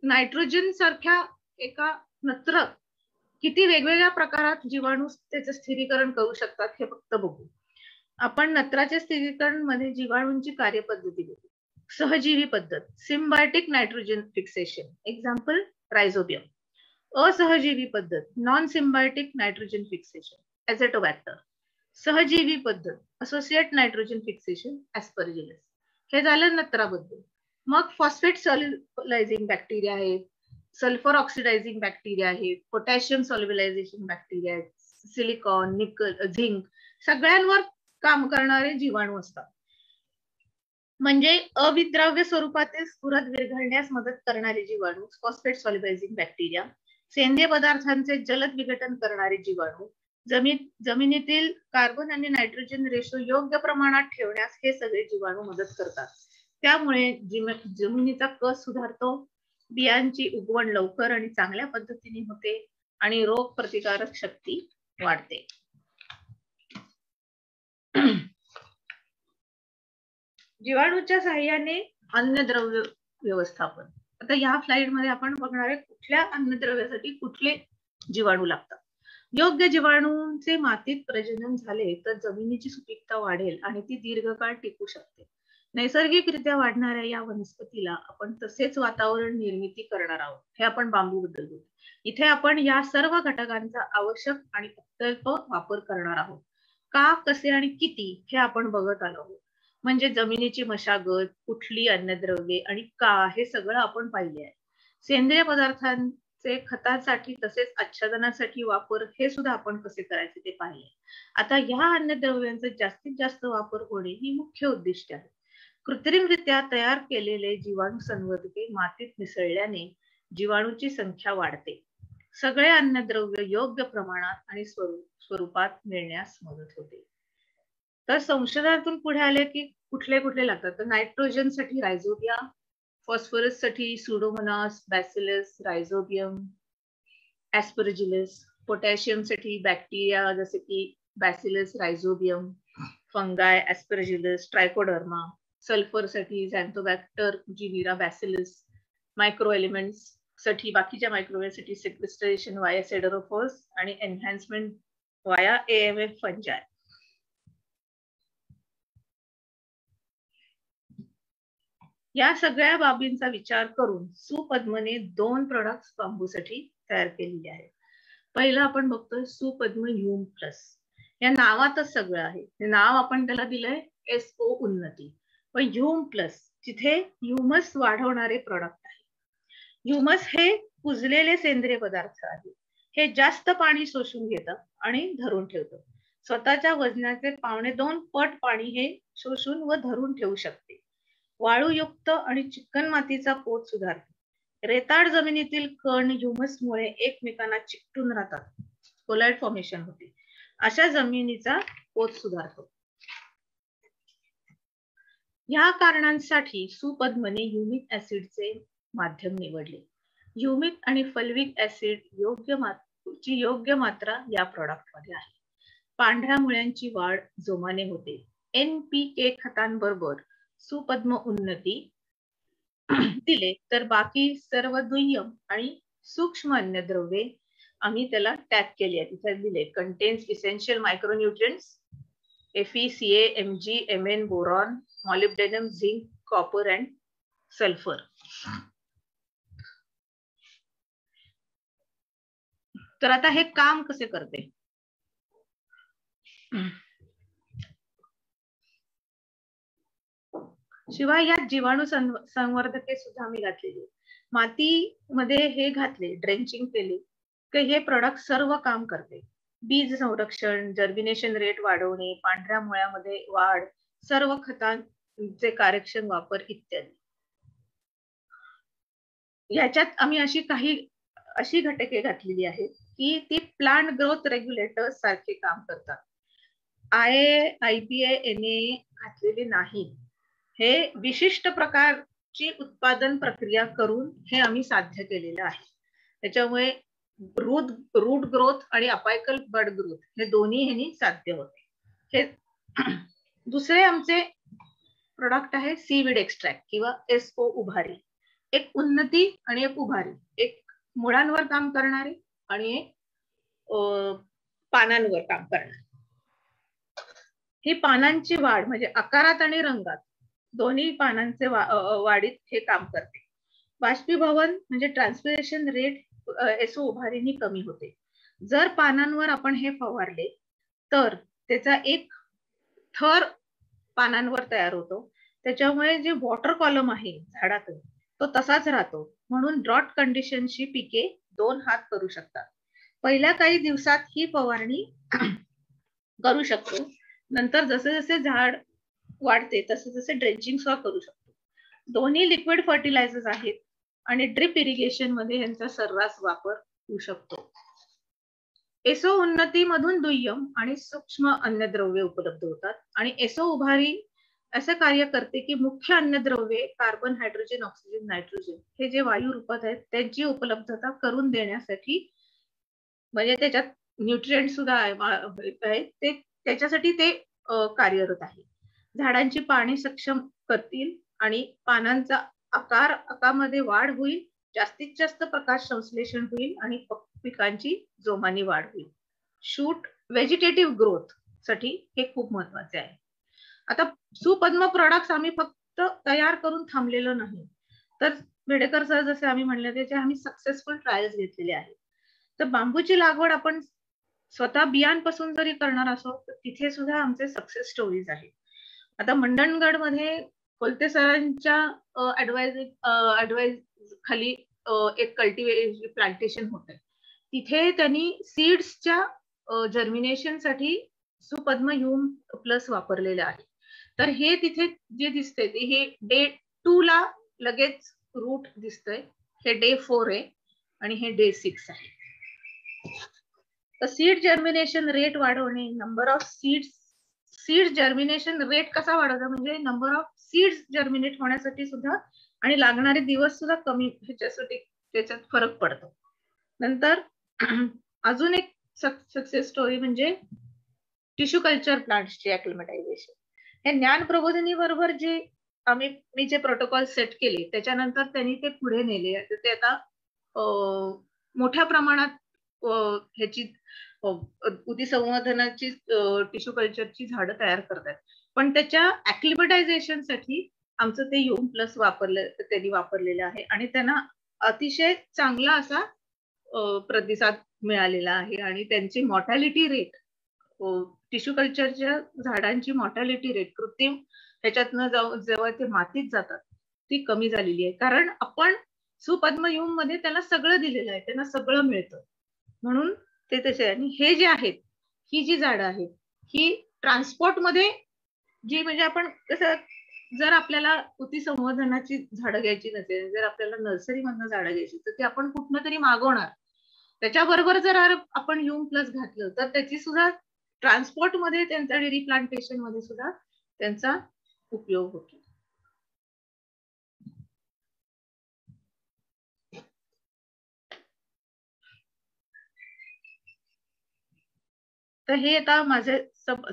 नायट्रोजन सारख्या एका नत्र किती वेगवेगळ्या प्रकारात जीवाणू त्याचं स्थिरीकरण करू शकतात हे फक्त बघू. आपण नत्राच्या स्थिरीकरण मध्ये जीवाणूंची कार्यपद्धती बघू. सहजीवी पद्धत, symbiotic nitrogen fixation, example rhizobium. असहजीवी पद्धत, non symbiotic nitrogen fixation, azotobacter. सहजीवी पद्धत, असोसिएट नायट्रोजन फिक्सेशन, ऍस्परजिलस. हे झालं नत्राबद्दल. मग फॉस्फेट सॉल्युलायझिंग बॅक्टेरिया आहेत, सल्फर ऑक्सिडायझिंग बॅक्टेरिया आहेत, पोटॅशियम सॉल्युलायझेशन बॅक्टेरिया आहेत, सिलिकॉन, निकल, झिंक सगळ्यांवर काम करणारे जीवाणू असतात. म्हणजे अविद्राव्य स्वरूपातील स्फुरद विरघळण्यास मदत करणारे जीवाणू, फॉस्फेट सॉल्युबायझिंग बॅक्टेरिया, सेंद्रिय पदार्थांचे जलद विघटन करणारे जीवाणू, जमिनीतील कार्बन आणि नायट्रोजन रेशो योग्य प्रमाणात ठेवण्यास हे सगळे जीवाणू मदत करतात. त्यामुळे जमिनीचा कस सुधारतो, बियांची उगवण लवकर आणि चांगल्या पद्धतीने होते आणि रोग प्रतिकारक शक्ती वाढते. जीवाणूच्या साहाय्याने अन्नद्रव्य व्यवस्थापन. आता या स्लाइड मध्ये आपण बघणार आहे कुठल्या अन्नद्रव्यासाठी कुठले जीवाणू लागतात. योग्य जीवाणूंचे मातीत प्रजनन झाले तर जमिनीची सुपीकता वाढेल आणि ती दीर्घकाळ टिकू शकते. नैसर्गिकरित्या वाढणाऱ्या या वनस्पतीला आपण तसेच वातावरण निर्मिती करणार आहोत. हे आपण बांबू बद्दल बोलतो. इथे आपण या सर्व घटकांचा आवश्यक आणि अत्यल्प वापर करणार आहोत. का, कसे आणि किती हे आपण बघत आलो आहोत. म्हणजे जमिनीची मशागत, कुठली अन्नद्रव्ये आणि का हे सगळं आपण पाहिले आहे. सेंद्रिय पदार्थांचे खतासाठी तसेच आच्छादनासाठी वापर हे सुद्धा आपण कसे करायचे ते पाहिले. आता ह्या अन्नद्रव्यांचा जास्तीत जास्त वापर होणे ही मुख्य उद्दिष्ट आहे. कृत्रिमरित्या तयार केलेले जीवाणू संवर्धके मातीत मिसळल्याने जीवाणूची संख्या वाढते. सगळे अन्नद्रव्य योग्य प्रमाणात आणि स्वरूपात मिळण्यास मदत होते. तर संशोधनातून पुढे आले की कुठले कुठले लागतात. तर नायट्रोजन साठी रायझोबिया, फॉस्फरस साठी pseudomonas, bacillus, rhizobium, aspergillus, potassium साठी बॅक्टेरिया जसे की bacillus, rhizobium, fungi, aspergillus, trichoderma, sulphur साठी xanthobacter, genera, bacillus, micro elements साठी बाकीच्या मायक्रोवेव्ह साठी सिक्वेस्ट्रेशन वाया सेडरोफोर्स आणि एनहान्समेंट वाया AMF फंजाय. या सगळ्या बाबींचा विचार करून सुपद्मने 2 प्रोडक्ट्स बांबूसाठी तयार केलेले आहेत. पहिलं आपण बघतोय सुपद्म ह्यूम प्लस. या नावातच सगळं आहे. हे नाव आपण त्याला दिलंय SO उन्नती. पण ह्यूम प्लस जिथे ह्युमस वाढवणारे प्रोडक्ट आहे. ह्युमस हे कुजलेले सेंद्रिय पदार्थ आहे. हे जास्त पाणी शोषून घेतं आणि धरून ठेवतं. स्वतःच्या वजनाचे 1.25 पट पाणी हे शोषून व धरून ठेवू शकते. वाळूयुक्त आणि चिकन मातीचा पोत सुधारते. रेताड जमिनीतील कण ह्युमसमुळे एकमेकांना चिकटून राहतात. कोलाइड फॉर्मेशन होते. अशा जमिनीचा पोत सुधारतो. या कारणांसाठी सुपद्मने ह्युमिक ऍसिडचे माध्यम निवडले. ह्युमिक आणि फल्विक ऍसिड योग्य मात्रा या प्रॉडक्ट मध्ये आहे. पांढऱ्या मुळ्यांची वाढ जोमाने होते. NPK खतांबरोबर सुपद्म उन्नती दिले तर बाकी सर्व दुय्यम आणि सूक्ष्म अन्नद्रव्ये आम्ही त्याला टॅग केली आहे. तिथे दिले contains essential micronutrients Fe, Ca, Mg, Mn, boron, molybdenum, zinc, copper and sulphur. तर आता हे काम कसे करते. शिवाय यात जीवाणू संवर्धके सुद्धा आम्ही घातलेली. मातीमध्ये हे घातले, ड्रेंचिंग केले की हे प्रोडक्ट सर्व काम करते. बीज संरक्षण, जर्मिनेशन रेट वाढवणे, पांढऱ्या मुळ्यामध्ये वाढ, सर्व खतांचे कार्यक्षम वापर इत्यादी. याच्यात आम्ही अशी घटके घातलेली आहेत की ती प्लांट ग्रोथ रेग्युलेटर्स सारखे काम करतात. IPA NA घातलेले नाही. हे विशिष्ट प्रकारची उत्पादन प्रक्रिया करून हे आम्ही साध्य केलेलं आहे. त्याच्यामुळे रूट ग्रोथ आणि अपायकल बड ग्रोथ हे दोन्ही ह्यांनी साध्य होते. हे दुसरे आमचे प्रोडक्ट आहे सीविड एक्स्ट्रॅक्ट किंवा SO उभारी. एक उन्नती आणि एक उभारी. एक मुळांवर काम करणारे आणि एक पानांवर काम करणारे. ही पानांची वाढ म्हणजे आकारात आणि रंगात दोन्ही पानांचे वाढीत हे काम करते. बाष्पीभवन म्हणजे ट्रान्सपिरेशन रेट SO उभारीने कमी होते. जर पानांवर आपण हे फवारले तर त्याचा एक थर पानांवर तयार होतो. त्याच्यामुळे जे वॉटर कॉलम आहे झाडात तो तसाच राहतो. म्हणून ड्रॉट कंडिशनशी पिके 2 हात करू शकतात. पहिल्या काही दिवसात ही फवारणी करू शकतो. नंतर जसे जसे झाड वाढते तसे तसे ड्रेंचिंग सुद्धा करू शकतो. दोन्ही लिक्विड फर्टिलायझर्स आहेत आणि ड्रिप इरिगेशन मध्ये यांचा सर्रास वापर होऊ शकतो. एसओ उन्नतीमधून दुय्यम आणि सूक्ष्म अन्नद्रव्ये उपलब्ध होतात आणि एसओ उभारी असं कार्य करते की मुख्य अन्नद्रव्ये कार्बन, हायड्रोजन, ऑक्सिजन, नायट्रोजन हे जे वायू रूपात आहेत त्यांची उपलब्धता करून देण्यासाठी, म्हणजे त्याच्यात न्यूट्रिएंट सुद्धा आहेत ते, त्याच्यासाठी ते कार्यरत आहे. झाडांची पाने सक्षम करतील आणि पानांचा आकारामध्ये वाढ होईल, जास्तीत जास्त प्रकाश संश्लेषण होईल आणि पिकांची जोमाने वाढ होईल. शूट व्हेजिटेटिव्ह ग्रोथ साठी हे खूप महत्वाचे आहे. आता सुपद्म प्रोडक्ट्स आम्ही फक्त तयार करून थांबलेलो नाही, तर बेडेकर सर जसे आम्ही म्हणले त्याचे आम्ही सक्सेसफुल ट्रायल्स घेतलेले आहेत. तर बांबूची लागवड आपण स्वतः बियांपासून जरी करणार असो तर तिथे सुद्धा आमचे सक्सेस स्टोरीज आहेत. आता मंडणगड मध्ये कोलते सरांच्या ऍडवाइस खाली एक कल्टिवेशन प्लांटेशन होत आहे. तिथे त्यांनी सीड्सच्या जर्मिनेशन साठी सुपद्म ह्यूम प्लस वापरलेलं आहे. तर हे तिथे जे दिसतंय ते हे डे 2 ला लगेच रूट दिसतंय, हे डे 4 आहे आणि हे डे 6 आहे. तर सीड जर्मिनेशन रेट वाढवणे, number of seed germination rate कसा वाढवता म्हणजे नंबर ऑफ सीड्स जर्मिनेट होण्यासाठी सुद्धा आणि लागणारे दिवस सुद्धा कमी, ह्याच्यासाठी त्याच्यात फरक पडतो. नंतर अजून एक सक्सेस स्टोरी म्हणजे टिश्यू कल्चर प्लांट्सची ॲक्लिमटायझेशन. हे ज्ञान प्रबोधिनी बरोबर जे मी जे प्रोटोकॉल सेट केले त्याच्यानंतर त्यांनी ते पुढे नेले. ते आता मोठ्या प्रमाणात ह्याची उदी संवर्धनाची टिश्यू कल्चरची झाडं तयार करतात. पण त्याच्या ॲक्लिमटायझेशन साठी आमचं ते ह्यूम प्लस त्यांनी वापरलेलं आहे आणि त्यांना अतिशय चांगला असा प्रतिसाद मिळालेला आहे आणि त्यांची मॉर्टॅलिटी रेट, टिश्यू कल्चरच्या झाडांची मॉर्टॅलिटी रेट कृत्रिम ह्याच्यातनं जेव्हा ते मातीत जातात ती कमी झालेली आहे. कारण आपण सुपद्म ह्यूम मध्ये त्याला सगळं दिलेलं आहे, त्यांना सगळं मिळतं म्हणून ते तसे. आणि हे जे आहेत, ही जी झाडं आहेत ही ट्रान्सपोर्ट मध्ये जी, म्हणजे आपण कसं जर आपल्याला उती संवर्धनाची झाडं घ्यायची नसेल, जर आपल्याला नर्सरीमधनं झाडं घ्यायची तर ती आपण कुठनं तरी मागवणार. त्याच्याबरोबर जर आपण ह्यूम प्लस घातलं तर त्याची सुद्धा ट्रान्सपोर्ट मध्ये त्यांचा रिप्लांटेशन मध्ये सुद्धा त्यांचा उपयोग होतो. तर हे आता माझे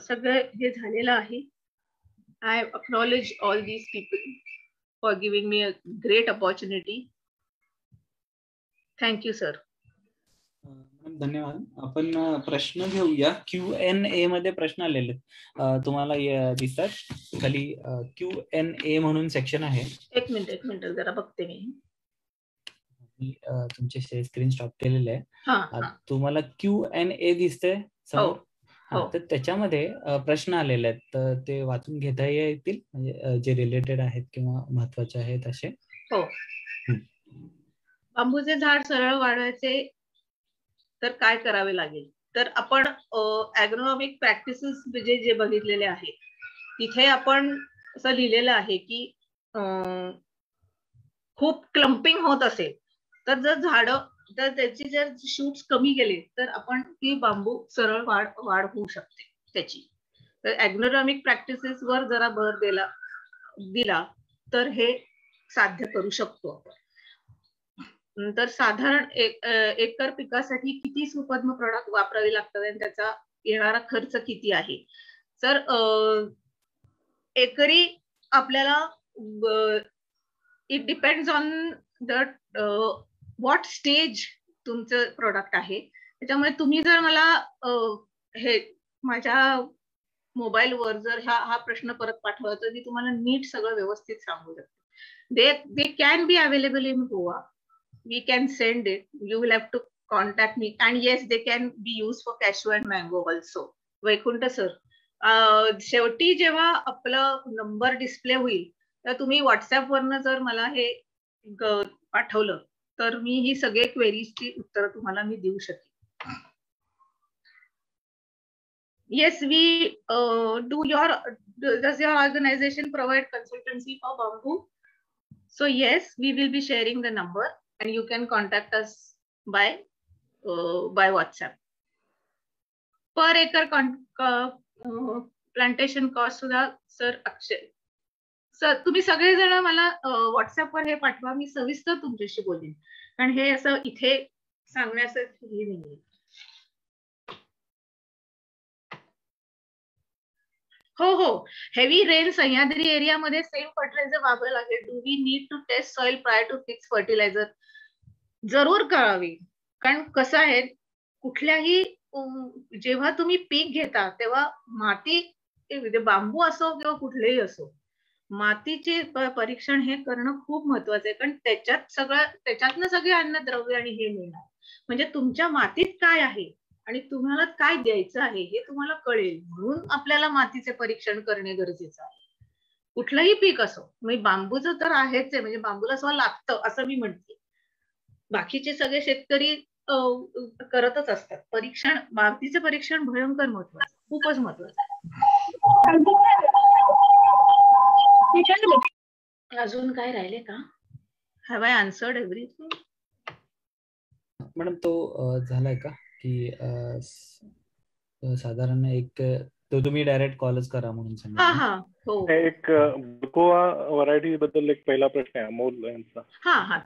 सगळे हे झालेलं आहे. I acknowledge all these people for giving me a great opportunity. Thank you, sir. धन्यवाद. आपण प्रश्न घेऊया. Q&A मध्ये प्रश्न आलेले तुम्हाला दिसतात खाली Q&A म्हणून सेक्शन आहे. एक मिनिट जरा बघते मी. तुमचे स्क्रीन स्टॉप केलेले आहे. तुम्हाला Q&A दिसतंय समोर? तर त्याच्यामध्ये प्रश्न आलेले आहेत तर ते वाचून घेता येतील, म्हणजे जे रिलेटेड आहेत किंवा महत्वाचे आहेत असे. हो. बांबूचे झाड सरळ वाढवायचे तर काय करावे लागेल? तर आपण ॲग्रोनॉमिक प्रॅक्टिसेस जे बघितलेले आहेत तिथे आपण असं लिहिलेलं आहे की खूप क्लम्पिंग होत असेल तर जर झाडं तर त्याची जर शूट्स कमी गेले तर आपण ती बांबू सरळ वाढ होऊ शकते त्याची. तर ॲग्रोनॉमिक प्रॅक्टिसेस वर जरा भर दिला तर हे साध्य करू शकतो आपण. नंतर साधारण एकर पिकासाठी किती सुपद्म प्रॉडक्ट वापरावे लागतात आणि त्याचा येणारा खर्च किती आहे? तर एकरी आपल्याला it depends on the what stage तुमचं प्रोडक्ट आहे. त्याच्यामुळे तुम्ही जर मला हे माझ्या मोबाईलवर जर हा प्रश्न परत पाठवला तर मी तुम्हाला नीट सगळं व्यवस्थित सांगू शकते. They can be available in Goa. We can send it. You will have to contact me. And yes, they can be used for cashew and mango also. Vaikunth sir, शेवटी जेव्हा आपलं नंबर डिस्प्ले होईल तर तुम्ही व्हॉट्सअप वरनं जर मला हे पाठवलं तर मी ही सगळे क्वेरीजची उत्तर तुम्हाला मी देऊ शकेन. Yes, we does your organization provide consultancy for bamboo? So yes, we will be sharing the number and you can contact us by WhatsApp. Per acre plantation cost सुद्धा सर अक्षय सर तुम्ही सगळेजण मला व्हॉट्सअपवर हे पाठवा, मी सविस्तर तुमच्याशी बोलेन, कारण हे असं इथे सांगण्याचं हे नाही. हो, हेवी रेन सह्याद्री एरियामध्ये सेम फर्टिलायझर वापरायला लागेल. Do we need to test soil prior to fix fertiliser? जरूर करावी, कारण कसं आहे कुठल्याही जेव्हा तुम्ही पीक घेता तेव्हा माती, बांबू असो किंवा कुठलेही असो, मातीचे परीक्षण हे करणं खूप महत्वाचं आहे, कारण त्याच्यातनं सगळे अन्नद्रव्य आणि हे मिळणार. म्हणजे तुमच्या मातीत काय आहे आणि तुम्हाला काय द्यायचं आहे हे तुम्हाला कळेल, म्हणून आपल्याला मातीचे परीक्षण करणे गरजेचं आहे. कुठलंही पीक असो, म्हणजे बांबूचं तर आहेच आहे, म्हणजे बांबूला असं लागतं असं मी म्हणते. बाकीचे सगळे शेतकरी करतच असतात. परीक्षण, मातीचं परीक्षण भयंकर महत्वाचं, खूपच महत्वाचं. अजून काय राहिले का? Have I answered everything? Madam तो झालाय का की साधारण एक तो तुम्ही डायरेक्ट कॉलच करा म्हणून सांगितलं. हो, एक गोवा व्हरायटी बद्दल एक पहिला प्रश्न आहे अमोल यांचा.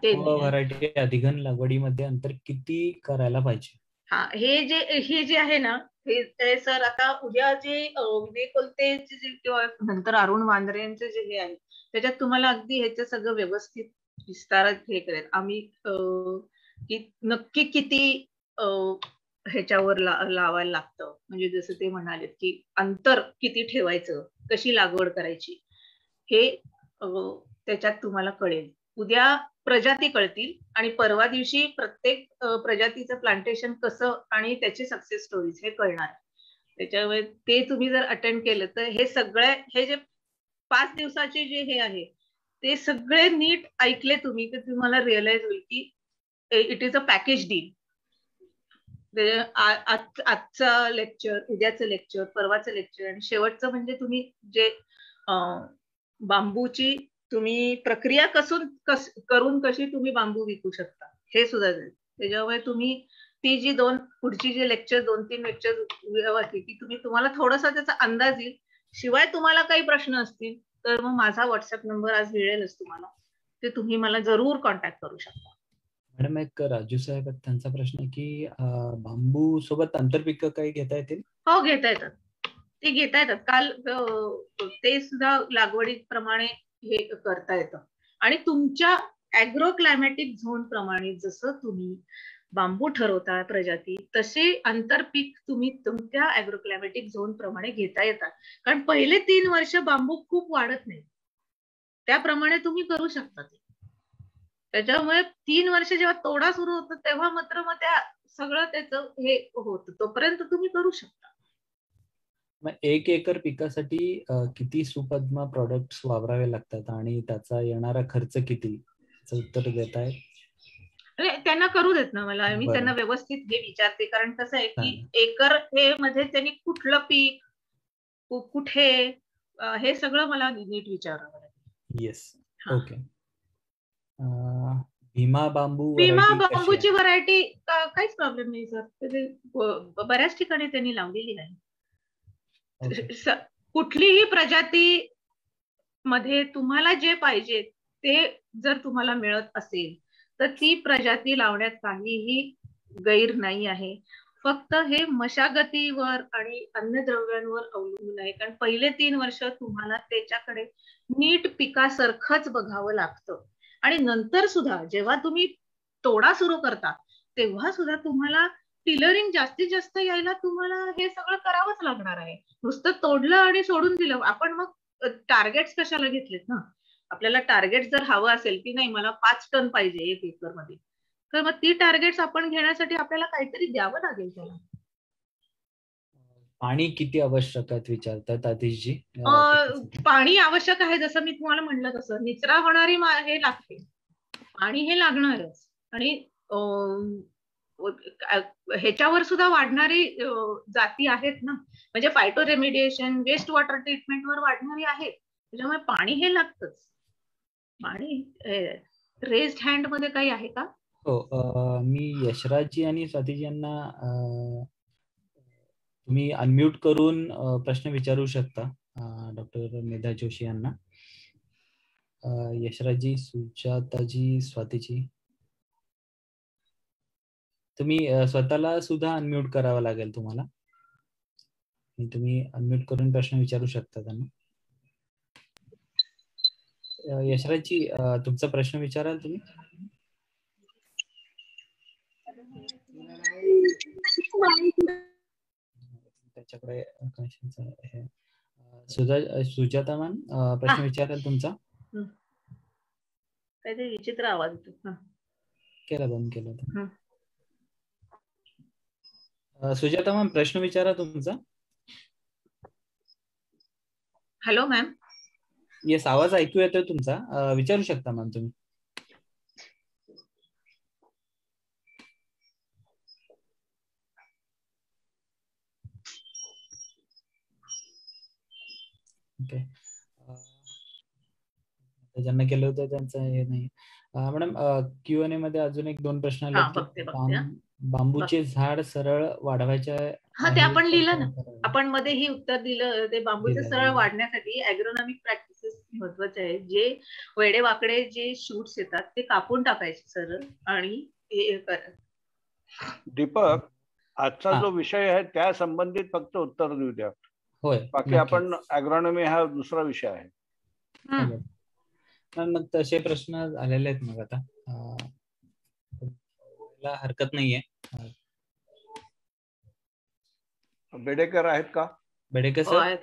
व्हरायटी अधिघन लागवडीमध्ये अंतर किती करायला पाहिजे? हे जे आहे ना, हे सर आता उद्या जे विवेक कोलते किंवा नंतर अरुण वांद्रे यांचे जे हे आहे त्याच्यात तुम्हाला अगदी ह्याचं सगळं व्यवस्थित विस्तारात हे करेल आम्ही, की नक्की किती ह्याच्यावर लावायला लागतं. म्हणजे जसं ते म्हणाले की अंतर किती ठेवायचं, कशी लागवड करायची, हे त्याच्यात तुम्हाला कळेल. उद्या प्रजाती कळतील आणि परवा दिवशी प्रत्येक प्रजातीचं प्लांटेशन कसं आणि त्याची सक्सेस स्टोरीज हे कळणार. त्याच्यामुळे ते तुम्ही जर अटेंड केलं तर हे सगळे, हे जे 5 दिवसाचे जे हे आहे ते सगळे नीट ऐकले तुम्ही तर तुम्हाला रिअलाइज होईल की it is a package deal. आजचं लेक्चर, उद्याचं लेक्चर, परवाचं लेक्चर आणि शेवटचं म्हणजे तुम्ही जे बांबूची तुम्ही प्रक्रिया करून कशी तुम्ही बांबू विकू शकता हे सुद्धा जाईल. त्याच्यामुळे तुम्ही ती जी पुढची जे लेक्चर 2-3 लेक्चर की तुम्हाला थोडासा त्याचा अंदाज येईल. शिवाय तुम्हाला काही प्रश्न असतील तर मग माझा व्हॉट्सअप नंबर आज मिळेलच तुम्हाला, ते तुम्ही मला जरूर कॉन्टॅक्ट करू शकता. मॅडम एक राजू साहेब त्यांचा प्रश्न आहे की बांबू सोबत आंतरपीक काही घेता येतील? हो, घेता येतात, ते घेता येतात. काल ते सुद्धा लागवडीप्रमाणे हे करता येतं. आणि तुमच्या ऍग्रो क्लायमॅटिक झोन प्रमाणे जसं तुम्ही बांबू ठरवता प्रजाती, तसे आंतरपीक तुम्ही तुमच्या ऍग्रो क्लायमॅटिक झोन प्रमाणे घेता येतात. कारण पहिले 3 वर्ष बांबू खूप वाढत नाही, त्याप्रमाणे तुम्ही करू शकता. त्याच्यामुळे 3 वर्ष जेव्हा तोडा सुरू होतो तेव्हा मात्र मग त्या सगळं त्याचं हे होतं, तोपर्यंत तुम्ही करू शकता. मग 1 एकर पिकासाठी किती सुपद्मा प्रोडक्ट्स वापरावे लागतात आणि त्याचा येणारा खर्च किती, याचं उत्तर देत आहे? त्यांना करू देत ना मला, मी त्यांना व्यवस्थित हे विचारते. कारण कसं आहे की एकर हे मध्ये त्यांनी कुठलं पीक कुठे हे सगळं मला नीट विचारावं लागेल. Yes, okay. भीमा बांबूची व्हरायटी काहीच प्रॉब्लेम नाही सर, बऱ्याच ठिकाणी त्यांनी लावलेली आहे. कुठलीही प्रजाती मध्ये तुम्हाला जे पाहिजे ते जर तुम्हाला मिळत असेल तर ती प्रजाती लावण्यात काहीही गैर नाही आहे. फक्त हे मशागतीवर आणि अन्नद्रव्यांवर अवलंबून आहे. कारण पहिले 3 वर्ष तुम्हाला त्याच्याकडे नीट पिकासारखंच बघावं लागतं. आणि नंतर सुद्धा जेव्हा तुम्ही तोडा सुरू करता तेव्हा सुद्धा तुम्हाला टिलरिंग जास्तीत जास्त यायला तुम्हाला हे सगळं करावंच लागणार आहे. नुसतं तोडलं आणि सोडून दिलं, आपण मग टार्गेट्स कशाला घेतलेत ना. आपल्याला टार्गेट जर हवं असेल की नाही मला 5 टन पाहिजे 1 एकर मध्ये, तर मग ती टार्गेट्स आपण घेण्यासाठी आपल्याला काहीतरी द्यावं लागेल त्याला. पाणी किती आवश्यक आहे विचारतात आतिशजी? पाणी आवश्यक आहे, जसं मी तुम्हाला म्हणलं तसं निचरा होणारी हे लागते, पाणी हे लागणारच. आणि ह्याच्यावर सुद्धा वाढणारी जाती आहेत ना, म्हणजे फायटो रेमिडिएशन, वेस्ट वॉटर ट्रीटमेंटवर वाढणारी आहेत. त्याच्यामुळे पाणी हे लागतंच. पाणी रेस्ड हँड मध्ये काही आहे का? हो, मी यशराजजी आणि स्वातीजी यांना तुम्ही अनम्यूट करून प्रश्न विचारू शकता, डॉक्टर मेधा जोशी यांना. यशराजजी, सुजाताजी, स्वातीजी, तुम्ही स्वतःला सुद्धा अनम्यूट करावं लागेल तुम्हाला. तुम्ही अनम्यूट करून प्रश्न विचारू शकता त्यांना. यशराजजी, तुमचा प्रश्न विचाराल तुम्ही? त्याच्याकडे सुजाता मॅम, प्रश्न विचाराल तुमचा? काहीतरी विचित्र आवाज येतो. केला, बंद केला. सुजाता मॅम, प्रश्न विचारा तुमचा. Hello ma'am. येस, आवाज ऐकू येतोय तुमचा, विचारू शकता मॅम तुम्ही. ओके, ज्यांना केलं होतं त्यांचं हे नाही. मॅडम, Q&A मध्ये अजून एक 2 प्रश्न आले. बांबूचे झाड सरळ वाढवायचे, ते आपण लिहिलं ना, आपण मध्ये ही उत्तर दिलं. ते बांबूचे सरळ वाढण्यासाठी ॲग्रोनॉमिक प्रॅक्टिसेस महत्वाचे आहेत. जे वेडे वाकडे जे शूट्स येतात ते कापून टाकायचे सरळ आणि हे करा. दीपक, आजचा जो विषय आहे त्या संबंधित फक्त उत्तर देऊ द्या. होय, बाकी आपण ॲग्रोनॉमी हा दुसरा विषय आहे. मग तसे प्रश्न आलेले आहेत. मग आता हरकत नाहीये. बेडेकर आहेत का? बेडेकर सर,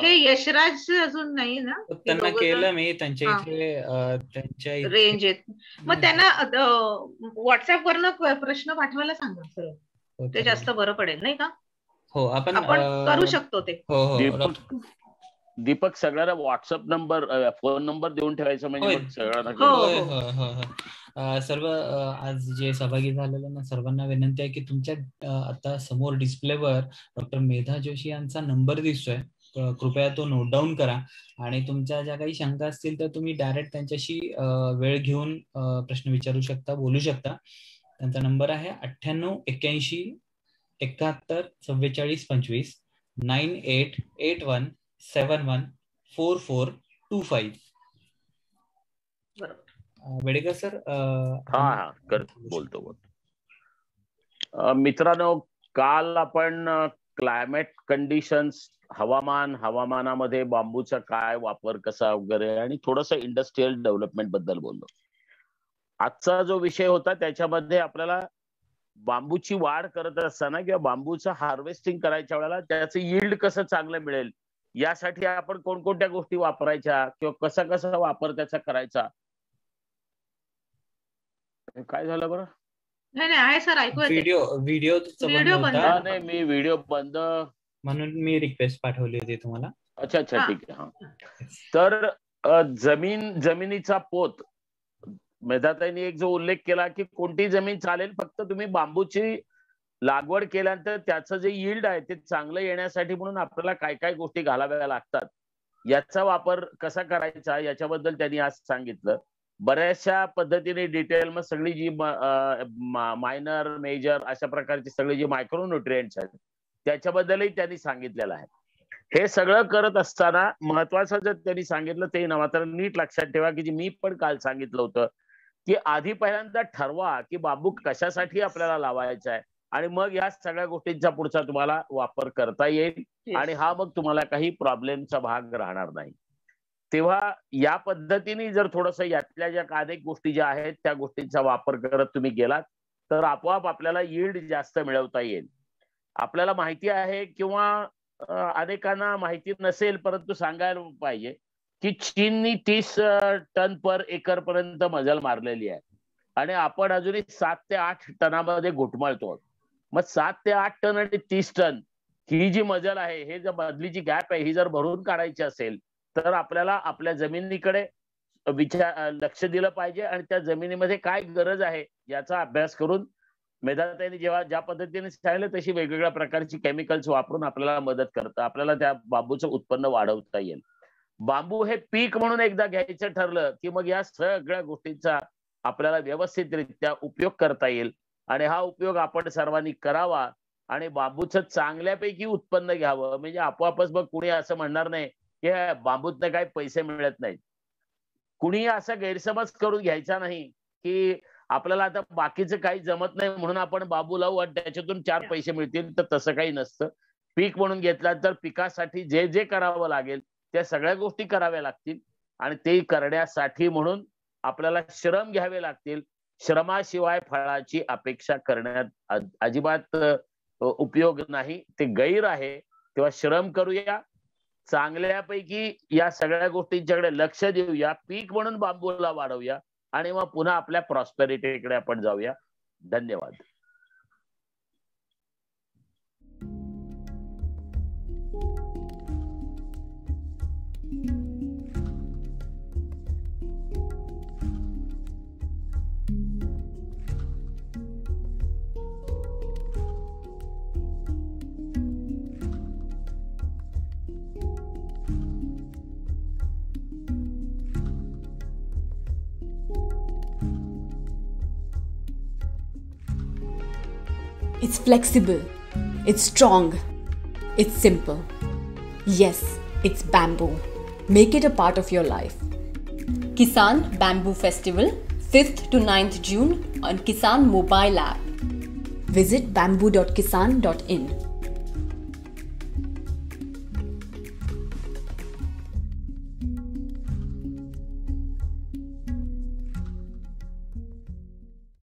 हे यशराज अजून नाही ना? त्यांना केलं मी. त्यांच्या त्यांच्या रेंज आहेत. मग त्यांना व्हॉट्सअप वरनं प्रश्न पाठवायला सांगा सर, ते जास्त बरं पडेल नाही का? हो, आपण करू शकतो ते. हो, दीपक, सगळ्यांना व्हॉट्सअप नंबर, फोन नंबर देऊन ठेवायचा, म्हणजे सर्व आज जे सहभागी झालेले ना सर्वांना विनंती आहे की तुमच्या आता समोर डिस्प्लेवर डॉक्टर मेधा जोशी यांचा नंबर दिसतोय. कृपया तो नोट डाऊन करा आणि तुमच्या ज्या काही शंका असतील तर तुम्ही डायरेक्ट त्यांच्याशी वेळ घेऊन प्रश्न विचारू शकता, बोलू शकता. त्यांचा नंबर आहे 9881 71 44 25 9881 714425. बेडेकर सर, बोलतो. मित्रांनो, काल आपण क्लायमेट कंडिशन्स, हवामानामध्ये बांबूचा काय वापर कसा वगैरे आणि थोडस इंडस्ट्रियल डेव्हलपमेंट बद्दल बोललो. आजचा जो विषय होता त्याच्यामध्ये आपल्याला बांबूची वाढ करत असताना किंवा बांबूचं हार्वेस्टिंग करायच्या वेळेला त्याचं यील्ड कसं चांगलं मिळेल यासाठी आपण कोणकोणत्या गोष्टी वापरायच्या किंवा कसा वापर त्याचा करायचा. काय झालं बरं? नाही आहे सर, ऐकू येते. व्हिडिओ बंद. नाही, मी व्हिडिओ बंद म्हणून मी रिक्वेस्ट पाठवली होती तुम्हाला. अच्छा, ठीक आहे. तर जमिनीचा पोत, मेधाताईंनी एक जो उल्लेख केला की कोणती जमीन चालेल, फक्त तुम्ही बांबूची लागवड केल्यानंतर त्याचं जे यील्ड आहे ते चांगलं येण्यासाठी म्हणून आपल्याला काय काय गोष्टी घालाव्या लागतात, याचा वापर कसा करायचा याच्याबद्दल त्यांनी आज सांगितलं. बऱ्याचशा पद्धतीने डिटेल मग सगळी जी मायनर, मेजर अशा प्रकारची सगळी जी मायक्रोन्यूट्रिएंट्स आहेत त्याच्याबद्दलही त्यांनी सांगितलेलं आहे. हे सगळं करत असताना महत्वाचं जर त्यांनी सांगितलं ते मात्र नीट लक्षात ठेवा की मी पण काल सांगितलं होतं की आधी पहिल्यांदा ठरवा की बांबू कशासाठी आपल्याला लावायचा आहे आणि मग या सगळ्या गोष्टींचा पुढचा तुम्हाला वापर करता येईल आणि हा मग तुम्हाला काही प्रॉब्लेमचा भाग राहणार नाही. तेव्हा या पद्धतीने जर थोडस यातल्या ज्या अनेक गोष्टी ज्या आहेत त्या गोष्टींचा वापर करत तुम्ही गेलात तर आपोआप आपल्याला यील्ड जास्त मिळवता येईल. आपल्याला माहिती आहे किंवा अनेकांना माहिती नसेल परंतु सांगायला पाहिजे की चीननी 30 टन पर एकर पर्यंत मजल मारलेली आहे आणि आपण अजूनही 7 ते 8 टनामध्ये घुटमळतो. मग 7 ते 8 टन आणि 30 टन ही जी मजल आहे, हे जर मधली जी गॅप आहे ही जर भरून काढायची असेल तर आपल्याला आपल्या जमिनीकडे लक्ष दिलं पाहिजे आणि त्या जमिनीमध्ये काय गरज आहे याचा अभ्यास करून मेधाताईंनी ज्या पद्धतीने सांगितलं तशी वेगवेगळ्या प्रकारची केमिकल्स वापरून आपल्याला मदत करतं, आपल्याला त्या बांबूचं उत्पन्न वाढवता येईल. बांबू हे पीक म्हणून एकदा घ्यायचं ठरलं की मग या सगळ्या गोष्टींचा आपल्याला व्यवस्थितरित्या उपयोग करता येईल आणि हा उपयोग आपण सर्वांनी करावा आणि बांबूचं चांगल्यापैकी उत्पन्न घ्यावं. म्हणजे आपोआपच मग कुणी असं म्हणणार नाही की बांबूतनं काही पैसे मिळत नाहीत. कुणी असा गैरसमज करून घ्यायचा नाही की आपल्याला आता बाकीचं काही जमत नाही म्हणून आपण बांबू लावू आणि त्याच्यातून 4 पैसे मिळतील, तर तसं काही नसतं. पीक म्हणून घेतला तर पिकासाठी जे जे करावं लागेल त्या सगळ्या गोष्टी कराव्या लागतील आणि ते करण्यासाठी म्हणून आपल्याला श्रम घ्यावे लागतील. श्रमाशिवाय फळाची अपेक्षा करण्यात अजिबात उपयोग नाही, ते गैर आहे. तेव्हा श्रम करूया, चांगल्यापैकी या सगळ्या गोष्टींच्याकडे लक्ष देऊया, पीक म्हणून बांबूला वाढवूया आणि मग पुन्हा आपल्या प्रॉस्पेरिटीकडे आपण जाऊया. धन्यवाद. It's flexible, it's strong, it's simple. Yes, it's bamboo. Make it a part of your life. Kisan Bamboo Festival, 5th to 9th June on Kisan Mobile app. Visit bamboo.kisan.in.